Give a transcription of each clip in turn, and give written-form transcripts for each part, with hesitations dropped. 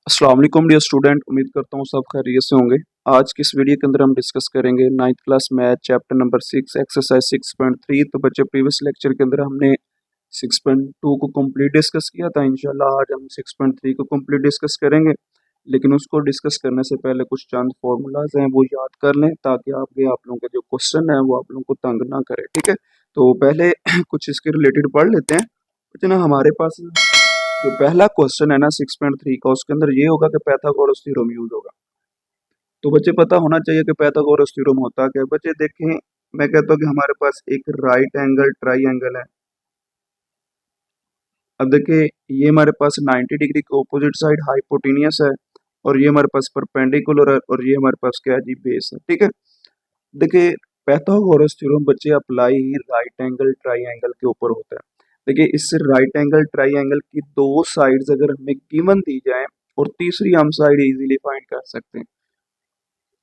अस्सलाम वालेकुम dear student, उम्मीद करता हूँ सब खैरियत से होंगे। आज की इस वीडियो के अंदर हम डिस्कस करेंगे 9th class math chapter number 6 exercise 6.3। तो बच्चे प्रीवियस लेक्चर के अंदर हमने 6.2 को कंप्लीट डिस्कस किया था। इंशाल्लाह आज हम 6.3 को कंप्लीट डिस्कस करेंगे, लेकिन उसको डिस्कस करने से पहले कुछ चंद फार्मूलाज हैं वो याद कर लें, ताकि आगे आप लोगों के जो क्वेश्चन है वो आप लोगों को तंग ना करे। ठीक है, तो पहले कुछ इसके रिलेटेड पढ़ लेते हैं। बच्चे ना हमारे पास जो पहला क्वेश्चन है ना 6.3 का, उसके अंदर ये होगा कि पाइथागोरस थ्योरम यूज होगा। तो बच्चे पता होना चाहिए कि पाइथागोरस थ्योरम होता क्या है। बच्चे देखें, मैं कहता हूँ कि हमारे पास एक राइट एंगल ट्राइंगल है। अब देखिए, ये हमारे पास 90 डिग्री के ऑपोजिट साइड हाइपोटेनियस है, और ये हमारे पास परपेंडिकुलर है, और ये हमारे पास क्या है जी, बेस है। ठीक है, देखिए पाइथागोरस थ्योरम बच्चे अप्लाई राइट एंगल ट्राइंगल के ऊपर होता है। देखिए, इस राइट एंगल ट्राइंगल की दो साइड्स अगर हमें गिवन दी जाए और तीसरी हम साइड इजीली फाइंड कर सकते हैं।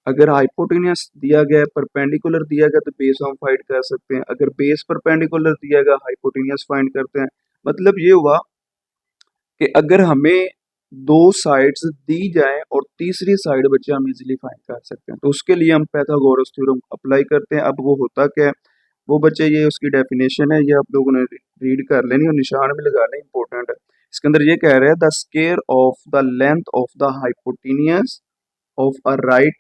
अगर हाइपोटेनियस दिया गया है, परपेंडिकुलर दिया गया, तो बेस हम फाइंड कर सकते हैं। अगर बेस परपेंडिकुलर दिया गया, हाइपोटेनियस फाइंड करते हैं। मतलब ये हुआ कि अगर हमें दो साइड्स दी जाए और तीसरी साइड बच्चे हम इजीली फाइंड कर सकते हैं, तो उसके लिए हम पाइथागोरस थ्योरम अप्लाई करते हैं। अब वो होता क्या है, वो बच्चे ये उसकी डेफिनेशन है, ये आप लोगों ने रीड कर लेनी और निशान भी लगा लें, इंपॉर्टेंट है। इसके अंदर ये कह रहे हैं, the square of the length of the hypotenuse of a right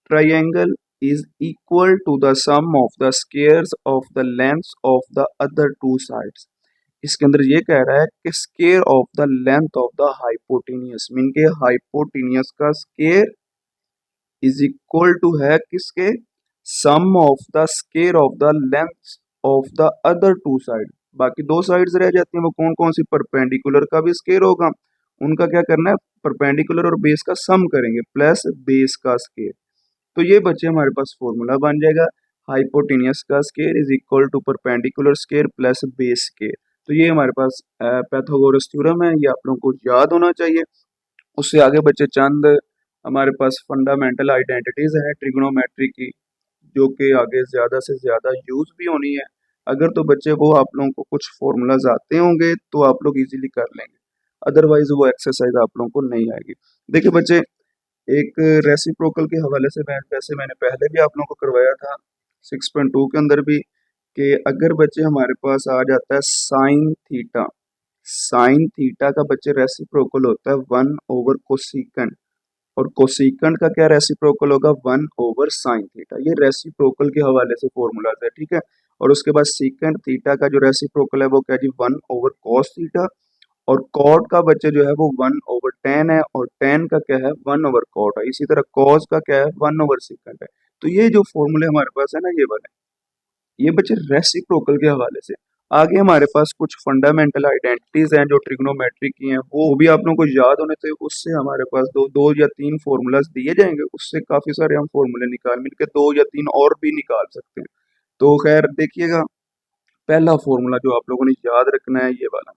triangle is equal to the sum of the squares of the lengths of the other two sides। इसके अंदर ये कह रहा है कि square of the length of the hypotenuse mean के hypotenuse का square is equal to है किसके, sum of the square of the length of the other two side. बाकी दो साइड्स रह जाती हैं, वो कौन कौन सी, परपेंडिकुलर का भी स्केयर होगा, उनका क्या करना है, परपेंडिकुलर और बेस का सम करेंगे प्लस बेस का स्केयर। तो ये बच्चे हमारे पास फॉर्मूला बन जाएगा, हाइपोटेनियस का square is equal to perpendicular square plus base square. तो ये हमारे पास पाइथागोरस थ्योरम है, ये आप लोगों को याद होना चाहिए। उससे आगे बच्चे चंद हमारे पास फंडामेंटल आइडेंटिटीज हैं ट्रिग्नोमेट्री की, जो कि आगे ज़्यादा से ज़्यादा यूज भी होनी है। अगर तो बच्चे वो आप लोगों को कुछ फॉर्मूलाज आते होंगे तो आप लोग इजीली कर लेंगे, अदरवाइज वो एक्सरसाइज आप लोगों को नहीं आएगी। देखिए बच्चे, एक रेसिप्रोकल के हवाले से वैसे मैंने पहले भी आप लोगों को करवाया था 6.2 के अंदर भी, कि अगर बच्चे हमारे पास आ जाता है साइन थीटा, साइन थीटा का बच्चे रेसिप्रोकल होता है 1 ओवर कोसिकेंड, और कोसिकेंड का क्या रेसिप्रोकल होगा, 1 ओवर साइन थीटा। ये रेसिप्रोकल के हवाले से फॉर्मूलाज है। ठीक है, और उसके बाद सीकेंड थीटा का जो रेसिप्रोकल है वो क्या जी, 1 ओवर कॉस थीटा, और कॉट का बच्चे जो है वो 1/10 है, और टेन का क्या है, 1 ओवर कॉट है। इसी तरह कॉस का क्या है, 1 ओवर सीकेंड है। तो ये जो फॉर्मूले हमारे पास है ना, ये वाले, ये बच्चे रेसिप्रोकल के हवाले से। आगे हमारे पास कुछ फंडामेंटल आइडेंटिटीज हैं जो ट्रिग्नोमेट्री की हैं, वो भी आप लोगों को याद होने चाहिए। उससे हमारे पास दो या तीन फॉर्मूलाज दिए जाएंगे, उससे काफी सारे हम फॉर्मूले निकाल मिलकर दो या तीन और भी निकाल सकते हैं। तो खैर देखिएगा, पहला फॉर्मूला जो आप लोगों ने याद रखना है ये वाला,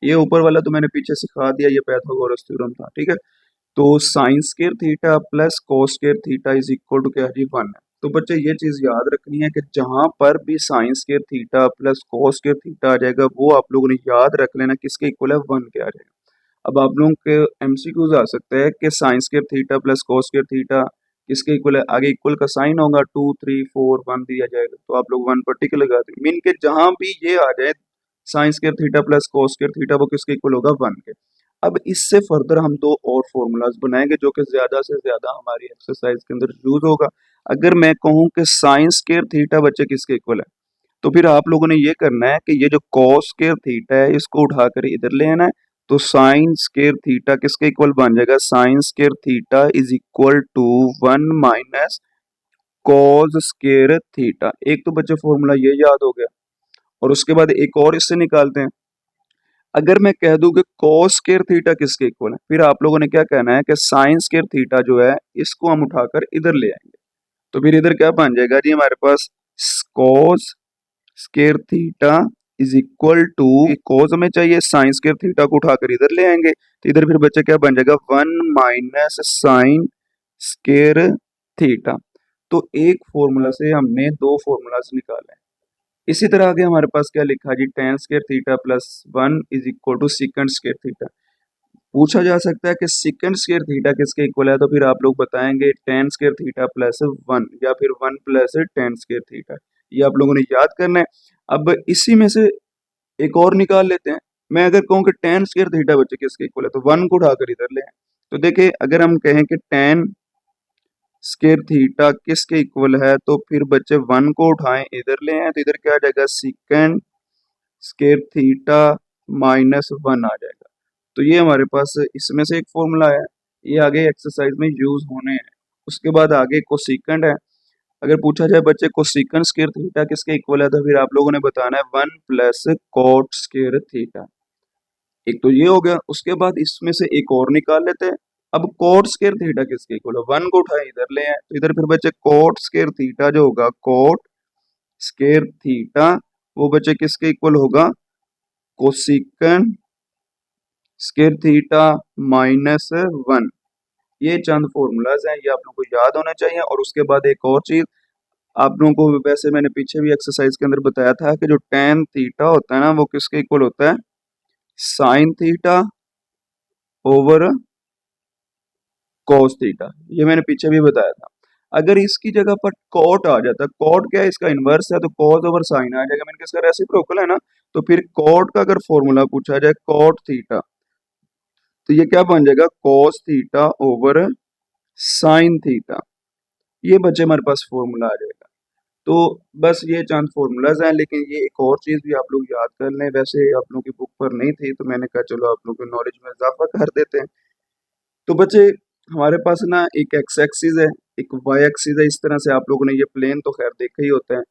ये ऊपर वाला तो मैंने पीछे सिखा दिया, ये पाइथागोरस थ्योरम था। ठीक है, तो sine square theta plus cos square theta is equal to क्या है जी, 1 है। तो बच्चे ये चीज याद रखनी है कि जहां पर भी sine square theta plus cos square theta आ जाएगा, वो आप लोगों ने याद रख लेना किसके इक्वल है, 1 के आ जाएगा। अब आप लोगों के एमसीक्यूज आ सकते हैं कि sign square theta plus cos square theta किसके इक्वल है, आगे इक्वल का साइन होगा, 2 3 4 1 दिया जाएगा, तो आप लोग 1 पर टिक लगा देंगे। मीन के जहां भी ये आ जाए sign square theta plus cos square theta, वो किसके इक्वल होगा, 1 के। अब इससे फर्दर हम दो और फॉर्मूलाज बनाएंगे जो कि ज्यादा से ज्यादा हमारी एक्सरसाइज के अंदर यूज होगा। अगर मैं कहूं कि साइन स्क्वायर थीटा बच्चे किसके इक्वल है, तो फिर आप लोगों ने ये करना है कि ये जो कॉस स्क्वायर थीटा है इसको उठाकर इधर ले आना है, तो साइन स्क्वायर थीटा किसके इक्वल बन जाएगा, sine square theta is equal to 1 minus cos square theta. एक तो बच्चे फॉर्मूला ये याद हो गया, और उसके बाद एक और इससे निकालते हैं। अगर मैं कह दूं कि cos स्क्वायर थीटा किसके इक्वल है, फिर आप लोगों ने क्या कहना है कि साइन स्क्वायर थीटा जो है इसको हम उठाकर इधर ले आएंगे, तो फिर इधर क्या बन जाएगा जी, हमारे पास cos square theta is equal to, cos हमें चाहिए, साइन स्क्वायर थीटा को उठाकर इधर ले आएंगे, तो इधर फिर बच्चे क्या बन जाएगा, 1 माइनस साइन स्केयर थीटा। तो एक फॉर्मूला से हमने दो फॉर्मूलाज निकाले। इसी तरह आगे हमारे पास क्या लिखा जी, tan square theta plus one is equal to secant square theta. पूछा जा सकता है कि सिकेंड स्केयर थीटा किसके इक्वल है, तो फिर आप लोग बताएंगे tan square theta plus one या फिर one plus tan square theta. ये आप लोगों ने याद करना है। अब इसी में से एक और निकाल लेते हैं। मैं अगर कहूँ कि टेन स्केयर थीटा बच्चे किसके इक्वल है, तो वन को उठाकर इधर ले आए। तो देखिए अगर हम कहें कि टेन स्केयर थीटा किसके इक्वल है, तो फिर बच्चे वन को उठाएं इधर ले आए, तो इधर क्या आ जाएगा, secant square theta minus one आ जाएगा। तो ये हमारे पास इसमें से एक फॉर्मूला है, ये आगे एक्सरसाइज में यूज होने हैं। उसके बाद आगे कोसिकेंड है। अगर पूछा जाए बच्चे कोसिकेंड स्केयर थीटा किसके इक्वल है, तो फिर आप लोगों ने बताना है one plus cot square theta. एक तो ये हो गया। उसके बाद इसमें से एक और निकाल लेते हैं। अब कोट स्केयर थीटा किसके इक्वल है, वन को उठाए इधर ले आए, तो इधर फिर बच्चे कोट स्केयर थीटा जो होगा, कोट स्केयर थीटा वो बच्चे किसके इक्वल होगा, कोसिकन स्केयर थीटा माइनस वन। ये चंद फॉर्मूलाज हैं, ये आप लोगों को याद होना चाहिए। और उसके बाद एक और चीज आप लोगों को, वैसे मैंने पीछे भी एक्सरसाइज के अंदर बताया था कि जो टेन थीटा होता है ना, वो किसके इक्वल होता है, sine theta over cos theta. ये मैंने पीछे भी बताया था। अगर इसकी जगह पर कॉट आ जाता, कॉट क्या है, इसका इनवर्स है, तो कॉस ओवर साइन आ जाएगा, मैंने किसका रेसिप्रोकल है ना। तो फिर कॉट का अगर फॉर्मूला पूछा जाए कॉट थीटा, तो ये क्या बन जाएगा, cos theta over sine theta. ये बच्चे हमारे पास फॉर्मूला आ जाएगा। तो बस ये चंद फॉर्मूलाज हैं, लेकिन ये एक और चीज भी आप लोग याद कर लें। वैसे आप लोगों की बुक पर नहीं थी, तो मैंने कहा चलो आप लोगों की नॉलेज में इजाफा कर देते हैं। तो बच्चे हमारे पास ना एक एक्स एक्सिस है, एक वाई एक्सिस है। इस तरह से आप लोगों ने ये प्लेन तो खैर देखा ही होता है।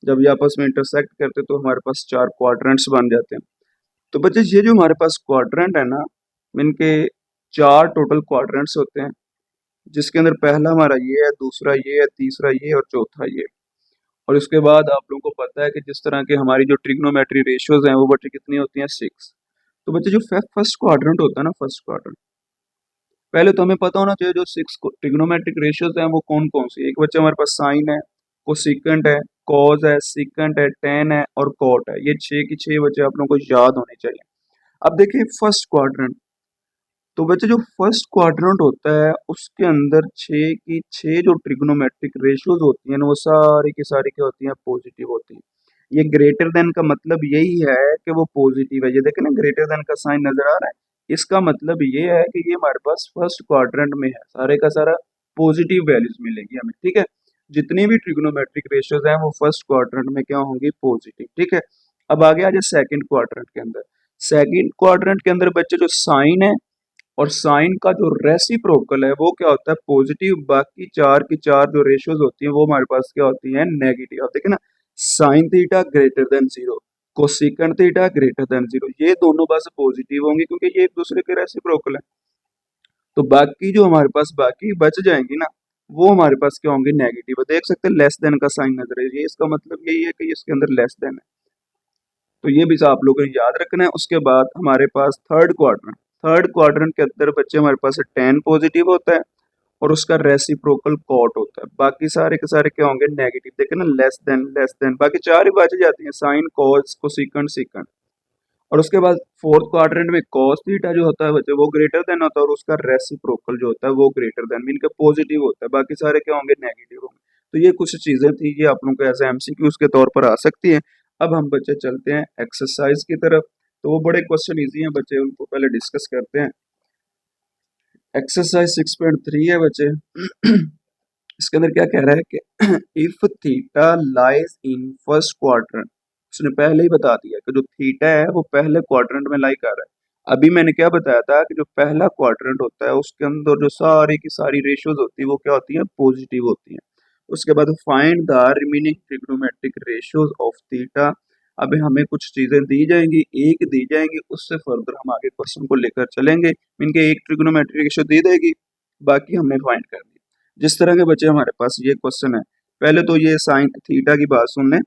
जब ये आपस में इंटरसेक्ट करते तो हमारे पास चार क्वाड्रेंट्स बन जाते हैं। तो बच्चे ये जो हमारे पास क्वाड्रेंट है ना, इनके चार टोटल क्वाड्रेंट्स होते हैं, जिसके अंदर पहला हमारा ये है, दूसरा ये है, तीसरा ये और चौथा ये। और उसके बाद आप लोगों को पता है कि जिस तरह के हमारी जो ट्रिग्नोमेट्री रेशियोज हैं वो बच्चे कितनी होती हैं, सिक्स। तो बच्चे जो फर्स्ट क्वाड्रेंट होता है ना, फर्स्ट क्वाड्रेंट, पहले तो हमें पता होना चाहिए जो सिक्स ट्रिग्नोमेट्रिक रेशियोज हैं वो कौन कौन सी। एक बच्चे हमारे पास साइन है, कोसिकेंट है, कॉज है, सिकेंट है, टेन है और कॉट है। ये छह की छह बच्चे आप लोगों को याद होने चाहिए। अब देखिए फर्स्ट क्वाड्रेंट, तो बच्चे जो फर्स्ट क्वाड्रेंट होता है उसके अंदर छह की छह जो ट्रिग्नोमेट्रिक रेशियोज होती हैं ना, वो सारी की सारी क्या होती हैं, पॉजिटिव होती हैं। ये ग्रेटर देन का मतलब यही है कि वो पॉजिटिव है। ये देखें ना, ग्रेटर देन का साइन नजर आ रहा है, इसका मतलब ये है कि ये हमारे पास फर्स्ट क्वाड्रेंट में है, सारे का सारा पॉजिटिव वैल्यूज मिलेगी हमें, ठीक है। जितनी भी ट्रिग्नोमेट्रिक रेशियोज हैं वो फर्स्ट क्वाड्रेंट में क्या होंगी, पॉजिटिव, ठीक है। अब आगे आ जाए सेकंड क्वाड्रेंट के अंदर। सेकंड क्वाड्रेंट के अंदर बच्चे जो साइन है और साइन का जो रेसिप्रोकल है वो क्या होता है, पॉजिटिव। बाकी चार की चार जो रेशियोज होती हैं वो हमारे पास क्या होती हैं, नेगेटिव। आप देखें ना, sine theta greater than zero, cosecant theta greater than zero, ये दोनों बस पॉजिटिव होंगे क्योंकि ये एक दूसरे के रेसिप्रोकल है। तो बाकी जो हमारे पास बाकी बच जाएंगी ना, वो हमारे पास क्या होंगे, नेगेटिव। देख सकते हैं लेस देन का साइन नजर है, ये इसका मतलब यही है कि इसके अंदर लेस देन है। तो ये भी आप लोगों को याद रखना है। उसके बाद हमारे पास थर्ड क्वाड्रेंट, थर्ड क्वाड्रेंट के अंदर बच्चे हमारे पास टेन पॉजिटिव होता है और उसका रेसिप्रोकल कॉट होता है। बाकी सारे के सारे क्या होंगे, नेगेटिव। देखे ना, लेस देन, बाकी चार ही बच जाती हैं, साइन कॉस कोसिकेंट सिकेंट। और उसके बाद फोर्थ क्वाड्रेंट में कॉस थीटा जो होता है बच्चे वो ग्रेटर देन होता है और उसका रेसिप्रोकल जो होता है वो ग्रेटर देन मीन के पॉजिटिव होता है। बाकी सारे क्या होंगे, नेगेटिव होंगे। तो ये कुछ चीजें थी, ये आप लोगों को एज एमसीक्यूज के तौर पर आ सकती है। अब हम बच्चे चलते हैं एक्सरसाइज की तरफ। तो वो बड़े क्वेश्चन इजी हैं बच्चे, उनको पहले डिस्कस करते हैं। एक्सरसाइज 6.3 है बच्चे। इसके अंदर क्या कह रहा है कि if theta lies in first quadrant, उसने पहले ही बता दिया कि जो थीटा है वो पहले क्वाड्रेंट में लाई कर रहा है। अभी मैंने क्या बताया था कि जो पहला क्वाड्रेंट होता है उसके अंदर जो सारी की सारी रेशियोज होती है वो क्या होती है, पॉजिटिव होती है। उसके बाद find the remaining trigonometric ratios of theta. अब हमें कुछ चीजें दी जाएंगी, एक दी जाएंगी, उससे फर्दर हम आगे क्वेश्चन को लेकर चलेंगे। इनके एक ट्रिग्नोमेट्रिक रेशियो दी जाएगी, बाकी हमने फाइंड कर दी। जिस तरह के बच्चे हमारे पास ये क्वेश्चन है, पहले तो ये साइन थीटा की बात सुन लें।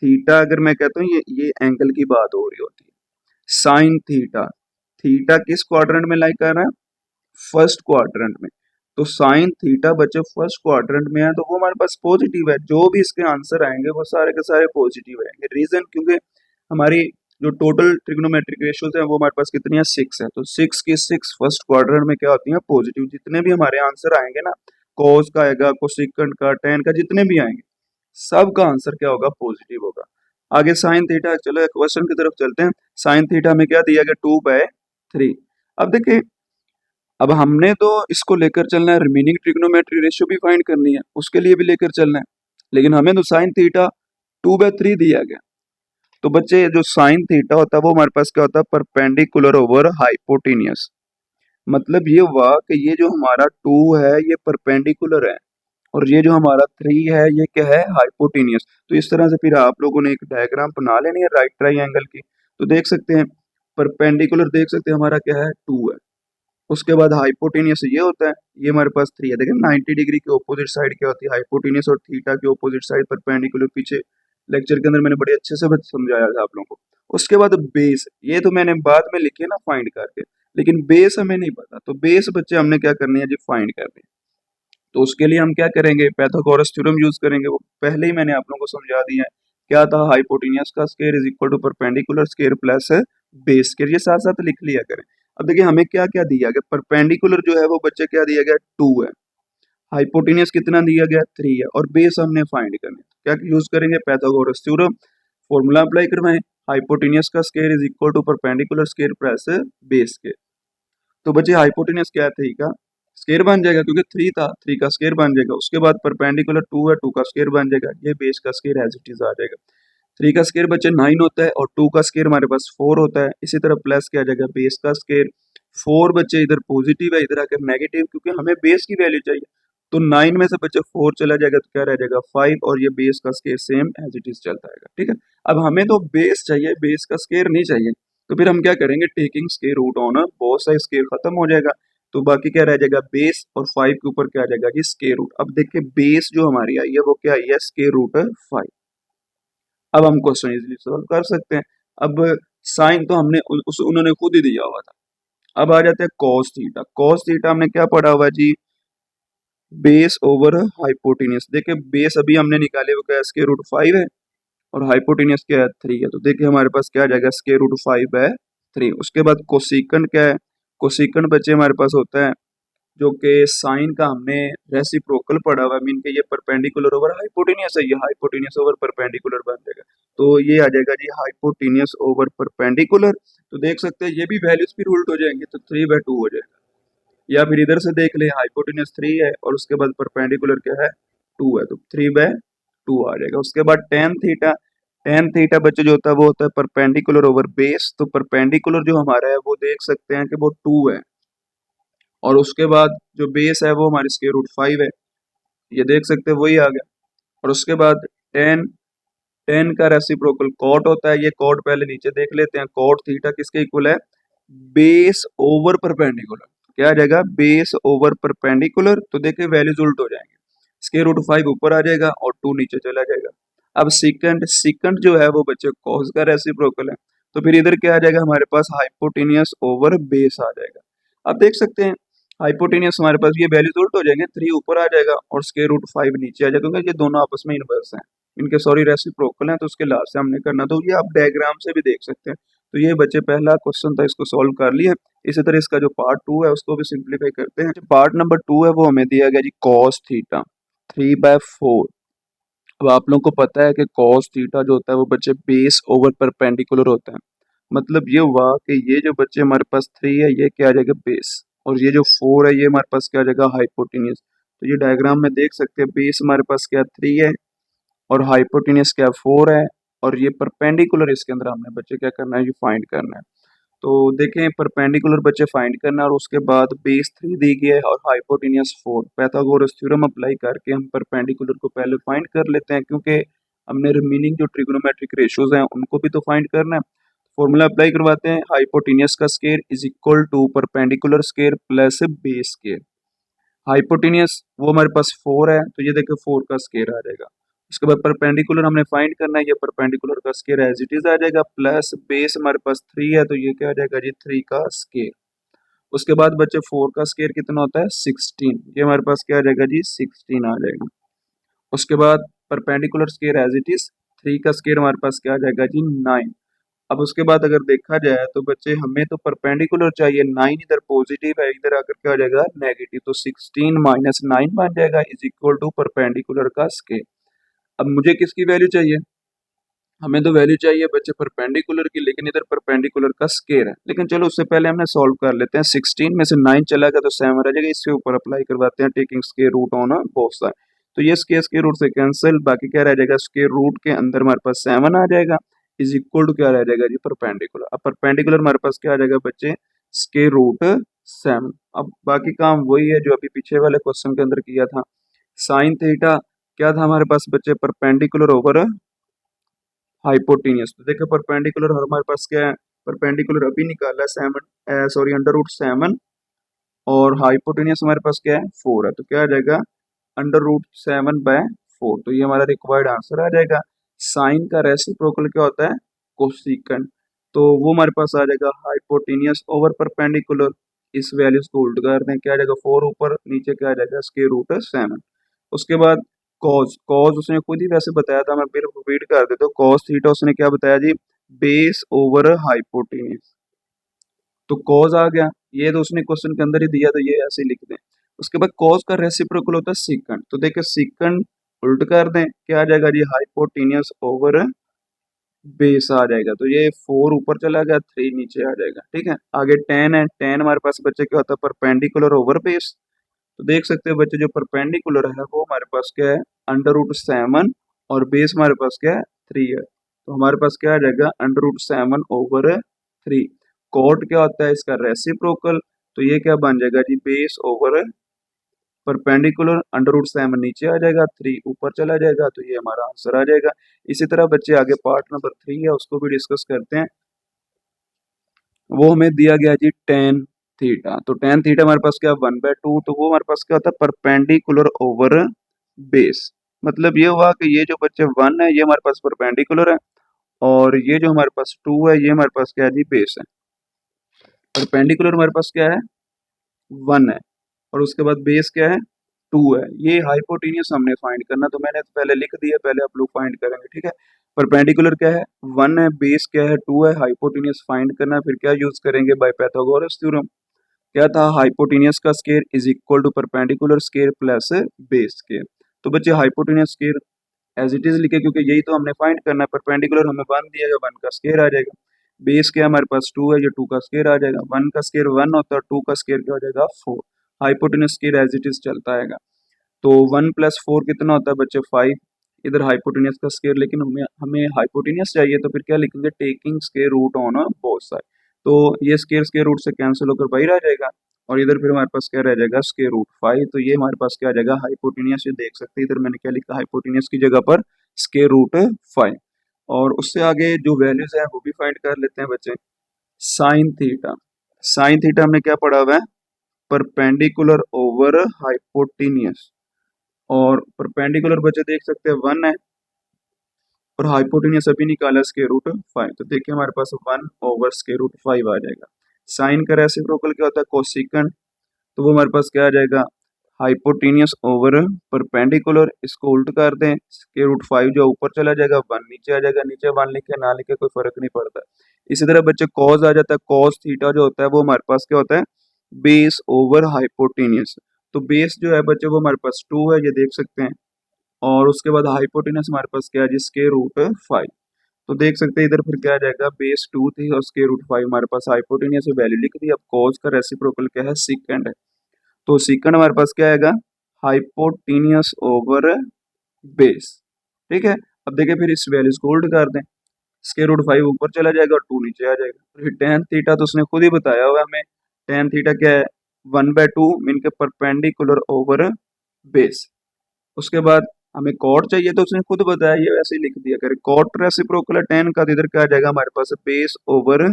थीटा अगर मैं कहता हूँ ये एंगल की बात हो रही होती है। साइन थीटा, थीटा किस क्वाड्रेंट में लाई कर रहा है, फर्स्ट क्वाड्रेंट में। तो साइन थीटा बच्चे फर्स्ट क्वाड्रेंट में है तो वो हमारे पास पॉजिटिव है, जो भी इसके आंसर आएंगे वो सारे के सारे पॉजिटिव आएंगे। रीजन क्योंकि हमारी जो टोटल ट्रिग्नोमेट्रिक रेशियोज है वो हमारे पास कितनी है, 6 है। तो 6 की 6 फर्स्ट क्वाड्रेंट में क्या होती है, पॉजिटिव। जितने भी हमारे आंसर आएंगे ना, कॉस का आएगा, कोसिकेंट का, टेन का, जितने भी आएंगे सब का आंसर क्या होगा, पॉजिटिव होगा। आगे साइन थीटा, चलो क्वेश्चन की तरफ चलते हैं। साइन थीटा में क्या दिया गया, 2/3। अब देखिए, अब हमने तो इसको लेकर चलना है, रिमेनिंग ट्रिग्नोमेट्री रेशियो भी फाइंड करनी है, उसके लिए भी लेकर चलना है, लेकिन हमें तो साइन थीटा 2/3 दिया गया। तो बच्चे जो साइन थीटा होता है वो हमारे पास क्या होता है, परपेंडिकुलर ओवर हाइपोटेनियस। मतलब ये हुआ कि ये जो हमारा 2 है ये परपेंडिकुलर है, और ये जो हमारा 3 है ये क्या है, हाइपोटेनियस। तो इस तरह से फिर आप लोगों ने एक डायग्राम बना लेनी है राइट ट्राइंगल की। तो देख सकते हैं परपेंडिकुलर, देख सकते हैं हमारा क्या है, 2 है। उसके बाद हाइपोटेनियस ये होता है, ये हमारे पास 3 है। देखिए 90 डिग्री के ऑपोजिट साइड क्या होती है, हाइपोटेनियस, और थीटा के ऑपोजिट साइड परपेंडिकुलर। पीछे लेक्चर के अंदर मैंने बड़े अच्छे से समझाया था आप लोगों को। उसके बाद बेस, ये तो मैंने बाद में लिखे ना फाइंड करके, लेकिन बेस हमें नहीं पता। तो बेस बच्चे हमने क्या करनी है जी, फाइंड करनी है। तो उसके लिए हम क्या करेंगे, पाइथागोरस थ्योरम यूज करेंगे। वो पहले ही मैंने आप लोगों को समझा दिया है। क्या था, हाइपोटेनियस का square is equal to perpendicular square plus base square. ये साथ साथ लिख लिया करें। अब देखिए हमें क्या क्या दिया गया, परपेंडिकुलर जो है वो बच्चे क्या दिया गया, 2 है। हाइपोटेनियस कितना दिया गया, 3 है। और बेस हमने फाइंड करना है। क्या यूज करेंगे, पाइथागोरस थ्योरम, फॉर्मूला अप्लाई करवाएं। हाइपोटेनियस का square is equal to perpendicular square plus base square. तो बच्चे हाइपोटेनियस क्या है, 3 का स्क्वायर बन जाएगा, क्योंकि 3 था, 3 का स्क्वायर बन जाएगा। उसके बाद परपेंडिकुलर 2 है, 2 का स्क्वायर बन जाएगा। ये बेस का स्क्वायर एज इट इज आ जाएगा। 3 का स्क्वायर बच्चे 9 होता है, और 2 का स्क्वायर हमारे पास 4 होता है। इसी तरह प्लस क्या आ जाएगा, बेस का स्क्वायर। 4 बच्चे इधर पॉजिटिव है, इधर आकर नेगेटिव, क्योंकि हमें बेस की वैल्यू चाहिए। तो 9 में से बच्चे 4 चला जाएगा तो क्या रह जाएगा, 5, और ये बेस का square same as it is चलता है। ठीक है, अब हमें तो बेस चाहिए, बेस का स्क्वायर नहीं चाहिए। तो फिर हम क्या करेंगे, टेकिंग स्क्वायर रूट ऑन, बहुत सा स्क्वायर खत्म हो जाएगा। तो बाकी क्या रह जाएगा, बेस, और 5 के ऊपर क्या आ जाएगा जी, स्क्वायर रूट। अब देखिए बेस जो हमारी आई है वो क्या आई है, स्क्वायर रूट 5। अब हम क्वेश्चन इजीली सॉल्व कर सकते हैं। अब साइन तो हमने उन्होंने खुद ही दिया हुआ था। अब आ जाते हैं कॉस थीटा। कॉस थीटा हमने क्या पढ़ा हुआ है जी, बेस ओवर हाइपोटेनियस। देखिए बेस अभी हमने निकाले वो क्या है, स्क्वायर रूट 5 है, और हाइपोटेनियस क्या है, 3 है। तो देखिए हमारे पास क्या आ जाएगा, स्क्वायर रूट 5/3। उसके बाद कोसिकन क्या है, कोसिकन बच्चे हमारे पास होता है जो कि साइन का हमने रेसिप्रोकल पढ़ा हुआ है, मीन के ये परपेंडिकुलर ओवर हाइपोटेनियस है, ये हाइपोटेनियस ओवर परपेंडिकुलर बन जाएगा। तो ये आ जाएगा जी हाइपोटेनियस ओवर परपेंडिकुलर। तो देख सकते हैं ये भी वैल्यूज फिर उल्ट हो जाएंगे, तो 3/2 हो जाएगा। या फिर इधर से देख ले, हाइपोटेनियस 3 है और उसके बाद परपेंडिकुलर क्या है, 2 है, तो 3/2 आ जाएगा। उसके बाद टेन थीटा। टेन थीटा बच्चे जो होता है वो होता है परपेंडिकुलर ओवर बेस। तो परपेंडिकुलर जो हमारा है वो देख सकते हैं कि वो 2 है, और उसके बाद जो बेस है वो हमारी स्क्वायर रूट 5 है, ये देख सकते हैं वही आ गया। और उसके बाद टेन, टेन का रेसिप्रोकल कॉट होता है। ये कॉट पहले नीचे देख लेते हैं, कॉट थीटा किसके इक्वल है, बेस ओवर परपेंडिकुलर। क्या आ जाएगा, बेस ओवर परपेंडिकुलर। तो देखिए वैल्यूज उल्ट हो जाएंगे, स्क्वायर रूट 5 ऊपर आ जाएगा और 2 नीचे चला जाएगा। अब सिकंड, सिकंड जो है वो बच्चे कॉस का रेसिप्रोकल है। तो फिर इधर क्या आ जाएगा हमारे पास, हाइपोटेनियस ओवर बेस आ जाएगा। अब देख सकते हैं हाइपोटेनियस हमारे पास ये वैल्यूज उल्ट हो जाएंगे, 3 ऊपर आ जाएगा और स्क्वायर रूट 5 नीचे आ जाएगा, क्योंकि ये दोनों आपस में इनवर्स हैं, इनके सॉरी रेसिप्रोकल हैं। तो उसके लास्ट से हमने करना, तो ये आप डायग्राम से भी देख सकते हैं। तो ये बच्चे पहला क्वेश्चन था, इसको सॉल्व कर लिए। इसी तरह इसका जो पार्ट 2 है उसको भी सिंप्लीफाई करते हैं। जो पार्ट नंबर 2 है वो हमें दिया गया जी कॉस थीटा 3/4। अब आप लोगों को पता है कि कॉस थीटा जो होता है वो बच्चे बेस ओवर परपेंडिकुलर होता है। मतलब ये हुआ कि ये जो बच्चे हमारे पास 3 है ये क्या आ जाएगा, बेस, और ये जो 4 है ये हमारे पास क्या आ जाएगा, हाइपोटेनियस। तो ये डायग्राम में देख सकते हैं, बेस हमारे पास क्या 3 है और हाइपोटेनियस क्या 4 है, और ये परपेंडिकुलर इसके अंदर हमने बच्चे क्या करना है, ये फाइंड करना है। तो देखें परपेंडिकुलर बच्चे फाइंड करना है, और उसके बाद बेस 3 दी गई है और हाइपोटेनियस 4। पाइथागोरस थ्योरम अप्लाई करके हम परपेंडिकुलर को पहले फाइंड कर लेते हैं, क्योंकि हमने रिमेनिंग जो ट्रिग्नोमेट्रिक रेशियोज हैं उनको भी तो फाइंड करना है। फॉर्मूला अप्लाई करवाते हैं, हाइपोटेनियस का square is equal to perpendicular square plus base square. Hypotenuse वो हमारे पास 4 है, तो ये देखिए 4 का स्क्वायर आ जाएगा। उसके बाद परपेंडिकुलर हमने फाइंड करना है, ये परपेंडिकुलर का स्क्वायर एज इट इज आ जाएगा, प्लस बेस हमारे पास 3 है, तो ये क्या आ जाएगा जी 3 का स्क्वायर। उसके बाद बच्चे 4 का स्क्वायर कितना होता है 16, ये हमारे पास क्या आ जाएगा जी 16 आ जाएगा। उसके बाद perpendicular square as it is 3 का स्क्वायर हमारे पास क्या आ जाएगा जी 9। अब उसके बाद अगर देखा जाए तो बच्चे हमें तो परपेंडिकुलर चाहिए, 9 इधर पॉजिटिव है, इधर आकर क्या हो जाएगा नेगेटिव, तो 16 माइनस 9 बन जाएगा इज इक्वल टू परपेंडिकुलर का स्क्वायर। अब मुझे किसकी वैल्यू चाहिए, हमें तो वैल्यू चाहिए बच्चे परपेंडिकुलर की, लेकिन इधर परपेंडिकुलर का स्क्वायर है। लेकिन चलो उससे पहले हमने सॉल्व कर लेते हैं। 16 में से 9 चला गया तो 7 रह जाएगा, इसके ऊपर अप्लाई करवाते हैं taking square root on both side. तो ये स्क्वायर रूट से कैंसिल, बाकी क्या रह जाएगा स्क्वायर रूट के अंदर हमारे पास 7 आ जाएगा इज इक्वल टू क्या रह जाएगा जी परपेंडिकुलर। अब परपेंडिकुलर हमारे पास क्या आ जाएगा बच्चे स्क्वायर रूट 7। अब बाकी काम वही है जो अभी पीछे वाले क्वेश्चन के अंदर किया था। साइन थीटा क्या था हमारे पास बच्चे परपेंडिकुलर ओवर हाइपोटेन्यूस। तो देखो परपेंडिकुलर हमारे पास क्या है, परपेंडिकुलर अभी निकाला 7 सॉरी अंडर रूट 7, और हाइपोटेन्यूस हमारे पास क्या है 4 है, तो क्या आ जाएगा अंडर रूट 7/4। तो ये हमारा रिक्वायर्ड आंसर आ जाएगा। साइन का रेसिप्रोकल क्या होता है कोसेकंड, तो वो हमारे पास आ जाएगा हाइपोटेन्यूस ओवर परपेंडिकुलर। इस वैल्यूज को उल्ट कर दें, क्या आ जाएगा 4 ऊपर, नीचे क्या आ जाएगा स्क्वायर रूट 7। उसके बाद कॉज, कॉज उसने खुद ही वैसे बताया था, मैं फिर रिपीट कर देता हूँ। कॉज थीटा उसने क्या बताया जी बेस ओवर हाइपोटेन्यूस, तो कॉज आ गया, ये तो उसने क्वेश्चन के अंदर ही दिया, तो ये ऐसे लिख दें। उसके बाद कॉज का रेसिप्रोकल होता है सीकंड, तो देखिए सीकंड उल्ट कर दें, क्या आ जाएगा जी हाइपोटेन्यूस ओवर बेस आ जाएगा, तो ये 4 ऊपर चला गया 3 नीचे आ जाएगा। ठीक है, आगे टेन है, टेन हमारे पास बच्चे क्या होता है परपेंडिकुलर ओवर बेस। तो देख सकते हैं बच्चे जो परपेंडिकुलर है वो हमारे पास क्या है अंडर रूट 7, और बेस हमारे पास क्या है 3 है, तो हमारे पास क्या आ जाएगा अंडर रूट 7/3। कॉट क्या होता है इसका रेसिप्रोकल, तो ये क्या बन जाएगा जी base over perpendicular, under root 7 नीचे आ जाएगा 3 ऊपर चला जाएगा, तो ये हमारा आंसर आ जाएगा। इसी तरह बच्चे आगे पार्ट नंबर 3 है उसको भी डिस्कस करते हैं। वो हमें दिया गया जी टेन थीटा, तो टेन थीटा हमारे पास क्या 1/2, तो वो हमारे पास क्या होता है परपेंडिकुलर ओवर बेस। मतलब ये हुआ कि ये जो बच्चे 1 है ये हमारे पास परपेंडिकुलर है, और ये जो हमारे पास 2 है ये हमारे पास क्या है जी बेस है। परपेंडिकुलर हमारे पास क्या है 1 है, और उसके बाद बेस क्या है 2 है। ये हाइपोटेन्यूस हमने फाइंड करना, तो मैंने तो पहले लिख दिया, पहले आप लोग फाइंड करेंगे। ठीक है, परपेंडिकुलर क्या है 1 है, बेस क्या है 2 है, हाइपोटेन्यूस फाइंड करना, फिर क्या यूज करेंगे बाय पाइथागोरस थ्योरम। क्या था हाइपोटेनियस का square is equal to perpendicular square plus base square. तो बच्चे hypotenuse square as it is लिखे, क्योंकि यही तो हमने फाइंड करना है। परपेंडिकुलर हमें 1 दिया गया, 1 का स्केयर आ जाएगा। बेस क्या हमारे पास 2 है, ये 2 का स्केयर आ जाएगा। 1 का स्केयर 1 होता है, 2 का स्केयर क्या हो जाएगा 4। Hypotenuse square as it is चलता है। तो 1 + 4 कितना होता है बच्चे 5, इधर हाइपोटेनियस का स्केयर, लेकिन हमें हमें हाइपोटेनियस चाहिए, तो फिर क्या लिखेंगे taking square root on both side. तो ये स्केयर रूट से कैंसिल होकर बाहर आ जाएगा, और इधर फिर हमारे पास क्या रह जाएगा स्केयर रूट 5। तो ये हमारे पास क्या आ जाएगा हाइपोटेनियस, ये देख सकते हैं इधर मैंने क्या लिखा हाइपोटेनियस की जगह पर स्केयर रूट 5। और उससे आगे जो वैल्यूज है वो भी फाइंड कर लेते हैं बच्चे। साइन थीटा, साइन थीटा हमने क्या पढ़ा हुआ है परपेंडिकुलर ओवर हाइपोटेनियस, और परपेंडिकुलर बच्चे देख सकते हैं 1 है, और हाइपोटेनियस अभी निकाला स्क्वायर रूट 5, तो देखिए हमारे पास 1 ओवर स्क्वायर रूट 5 आ जाएगा। साइन का रेसिप्रोकल क्या होता है कोसेकंड, तो वो हमारे पास क्या आ जाएगा हाइपोटेनियस ओवर परपेंडिकुलर, इसको उल्ट कर दें स्क्वायर रूट 5 जो ऊपर चला जाएगा 1 नीचे आ जाएगा, नीचे 1 लिखे ना लिखे कोई फर्क नहीं पड़ता। इसी तरह बच्चे कॉज आ जाता है, कॉज थीटा जो होता है वो हमारे पास क्या होता है बेस ओवर हाइपोटेनियस। तो बेस जो है बच्चे वो हमारे पास 2 है, ये देख सकते हैं, और उसके बाद हाइपोटेनस हमारे पास क्या है जिसके रूट 5। तो देख सकते हैं इधर फिर क्या आ जाएगा बेस 2 थी और स्क्वायर रूट 5 हमारे पास हाइपोटेनियस वैल्यू लिख दी। अब कॉज का रेसिप्रोकल क्या है सीकेंड है, तो सीकेंड हमारे पास क्या आएगा हाइपोटेनियस ओवर बेस। ठीक है, अब देखिए फिर इस वैल्यूज को उल्ट कर दें, स्क्वायर रूट 5 ऊपर चला जाएगा और 2 नीचे आ जाएगा। फिर टेन थीटा तो उसने खुद ही बताया हुआ हमें, टेन थीटा क्या है 1/2 मीन के परपेंडिकुलर ओवर बेस। उसके बाद हमें कॉट चाहिए, तो उसने खुद बताया ये वैसे ही लिख दिया करे कॉट रेसिप्रोकल टेन का, तो इधर क्या आ जाएगा हमारे पास बेस ओवर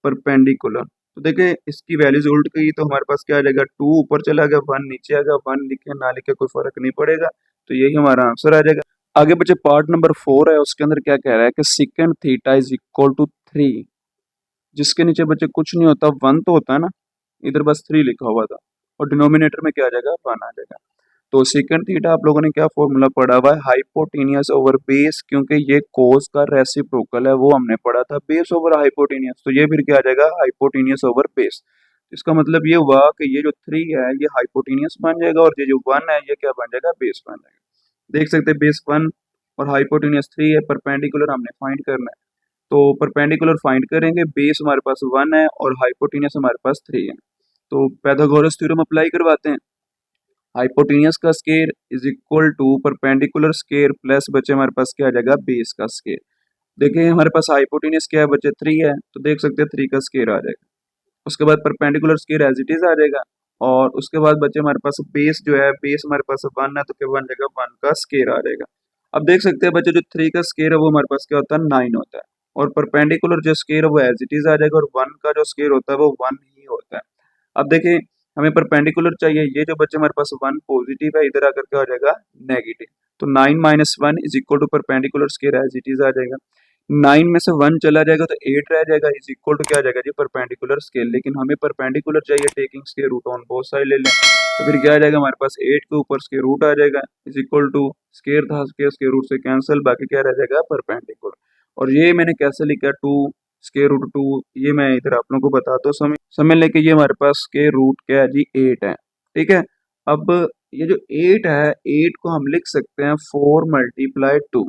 परपेंडिकुलर। तो देखिए इसकी वैल्यूज उल्ट गई, तो हमारे पास क्या आ जाएगा 2 ऊपर चला गया 1 नीचे आ गया, 1 लिखे ना लिखे कोई फर्क नहीं पड़ेगा, तो यही हमारा आंसर आ जाएगा। आगे बच्चे पार्ट नंबर 4 है, उसके अंदर क्या कह रहा है कि secant theta is equal to 3, जिसके नीचे बच्चे कुछ नहीं होता 1 तो होता है ना, इधर बस 3 लिखा हुआ था और डिनोमिनेटर में क्या आ जाएगा 1 आ जाएगा। तो सेकंड थीटा आप लोगों ने क्या फॉर्मूला पढ़ा हुआ है, हाइपोटेनियस ओवर बेस, क्योंकि ये कोस का रेसिप्रोकल है वो हमने पढ़ा था, बेस ओवर हाइपोटेनियस, तो ये फिर क्या आ जाएगा हाइपोटेनियस ओवर बेस। इसका मतलब ये हुआ कि ये जो 3 है ये हाइपोटेनियस बन जाएगा और ये जो 1 है ये क्या बन जाएगा बेस बन जाएगा। देख सकते हैं बेस 1 और हाइपोटेनियस 3 है, परपेंडिकुलर हमने फाइंड करना है। तो परपेंडिकुलर फाइंड करेंगे, बेस हमारे पास 1 है और हाइपोटेनियस हमारे पास 3 है। तो पाइथागोरस थ्योरम अप्लाई करवाते हैं। हाइपोटेनियस का square is equal to perpendicular square plus बचे हमारे पास क्या आ जाएगा बेस का स्केयर। देखिए हमारे पास हाइपोटेनियस क्या है बचे 3 है, तो देख सकते हैं 3 का स्केयर आ जाएगा। उसके बाद perpendicular square as it is आ जाएगा और उसके बाद बचे हमारे पास बेस जो है, बेस हमारे पास 1 है तो क्या बन जाएगा 1 का स्केयर आ जाएगा। अब देख सकते हैं बच्चे जो 3 का स्केयर है वो हमारे पास क्या होता है 9 होता है और परपेंडिकुलर जो स्केयर है वो एज इट इज आ जाएगा और 1 का जो स्केयर होता है वो 1 ही होता है। अब देखिए हमें परपेंडिकुलर चाहिए, ये जो बच्चे हमारे पास 1 पॉजिटिव है इधर आकर क्या हो जाएगा नेगेटिव, तो 9 minus 1 is equal to perpendicular square as it is आ जाएगा। 9 में से 1 चला जाएगा तो 8 रह जाएगा, इज इक्वल टू क्या आ जाएगा जी परपेंडिकुलर स्केल, लेकिन हमें परपेंडिकुलर चाहिए taking square root on both side ले लें, तो फिर क्या आ जाएगा हमारे पास 8 के ऊपर स्केयर रूट आ जाएगा इज इक्वल टू स्केयर था स्केयर रूट से कैंसिल, बाकी क्या रह जाएगा परपेंडिकुलर। और ये मैंने कैसे लिखा 2 स्केयर रूट 2, ये मैं इधर आप लोगों को बताता हूँ समय समय लेके। ये हमारे पास स्केयर रूट क्या है जी 8 है, ठीक है। अब ये जो 8 है 8 को हम लिख सकते हैं 4 मल्टीप्लाई 2,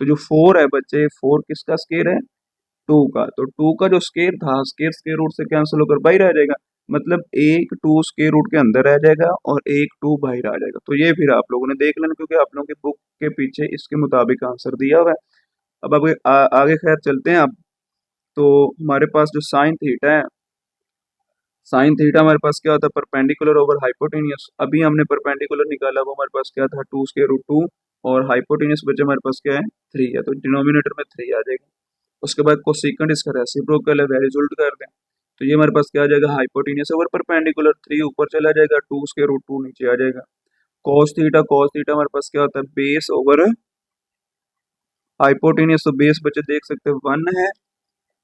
तो जो 4 है बच्चे 4 किसका स्केयर है 2 का, तो 2 का जो स्केयर था स्केयर स्केयर रूट से कैंसिल होकर बाहर आ जाएगा, मतलब एक 2 स्केयर रूट के अंदर रह जाएगा और एक 2 बाहर आ जाएगा। तो ये फिर आप लोगों ने देख लेना क्योंकि आप लोगों की बुक के पीछे इसके मुताबिक आंसर दिया हुआ है। अब आगे खैर चलते हैं। अब तो हमारे पास जो साइन थीटा है, साइन थीटा हमारे पास क्या होता है परपेंडिकुलर ओवर हाइपोटेनियस। अभी हमने परपेंडिकुलर निकाला वो हमारे पास क्या था 2 स्केयर रूट 2 और हाइपोटेनियस बचे हमारे पास क्या है 3 है, तो डिनोमिनेटर में 3 आ जाएगा। उसके बाद कोसेकेंट इसका रेसिप्रोकल है, वह रिजल्ट कर दें तो ये हमारे पास क्या आ जाएगा हाइपोटेनियस ओवर परपेंडिकुलर, 3 ऊपर चला जाएगा 2 स्केयर रूट 2 नीचे आ जाएगा। कॉस थीटा हमारे पास क्या होता है बेस ओवर हाइपोटेनियस, तो बेस बचे देख सकते हैं 1 है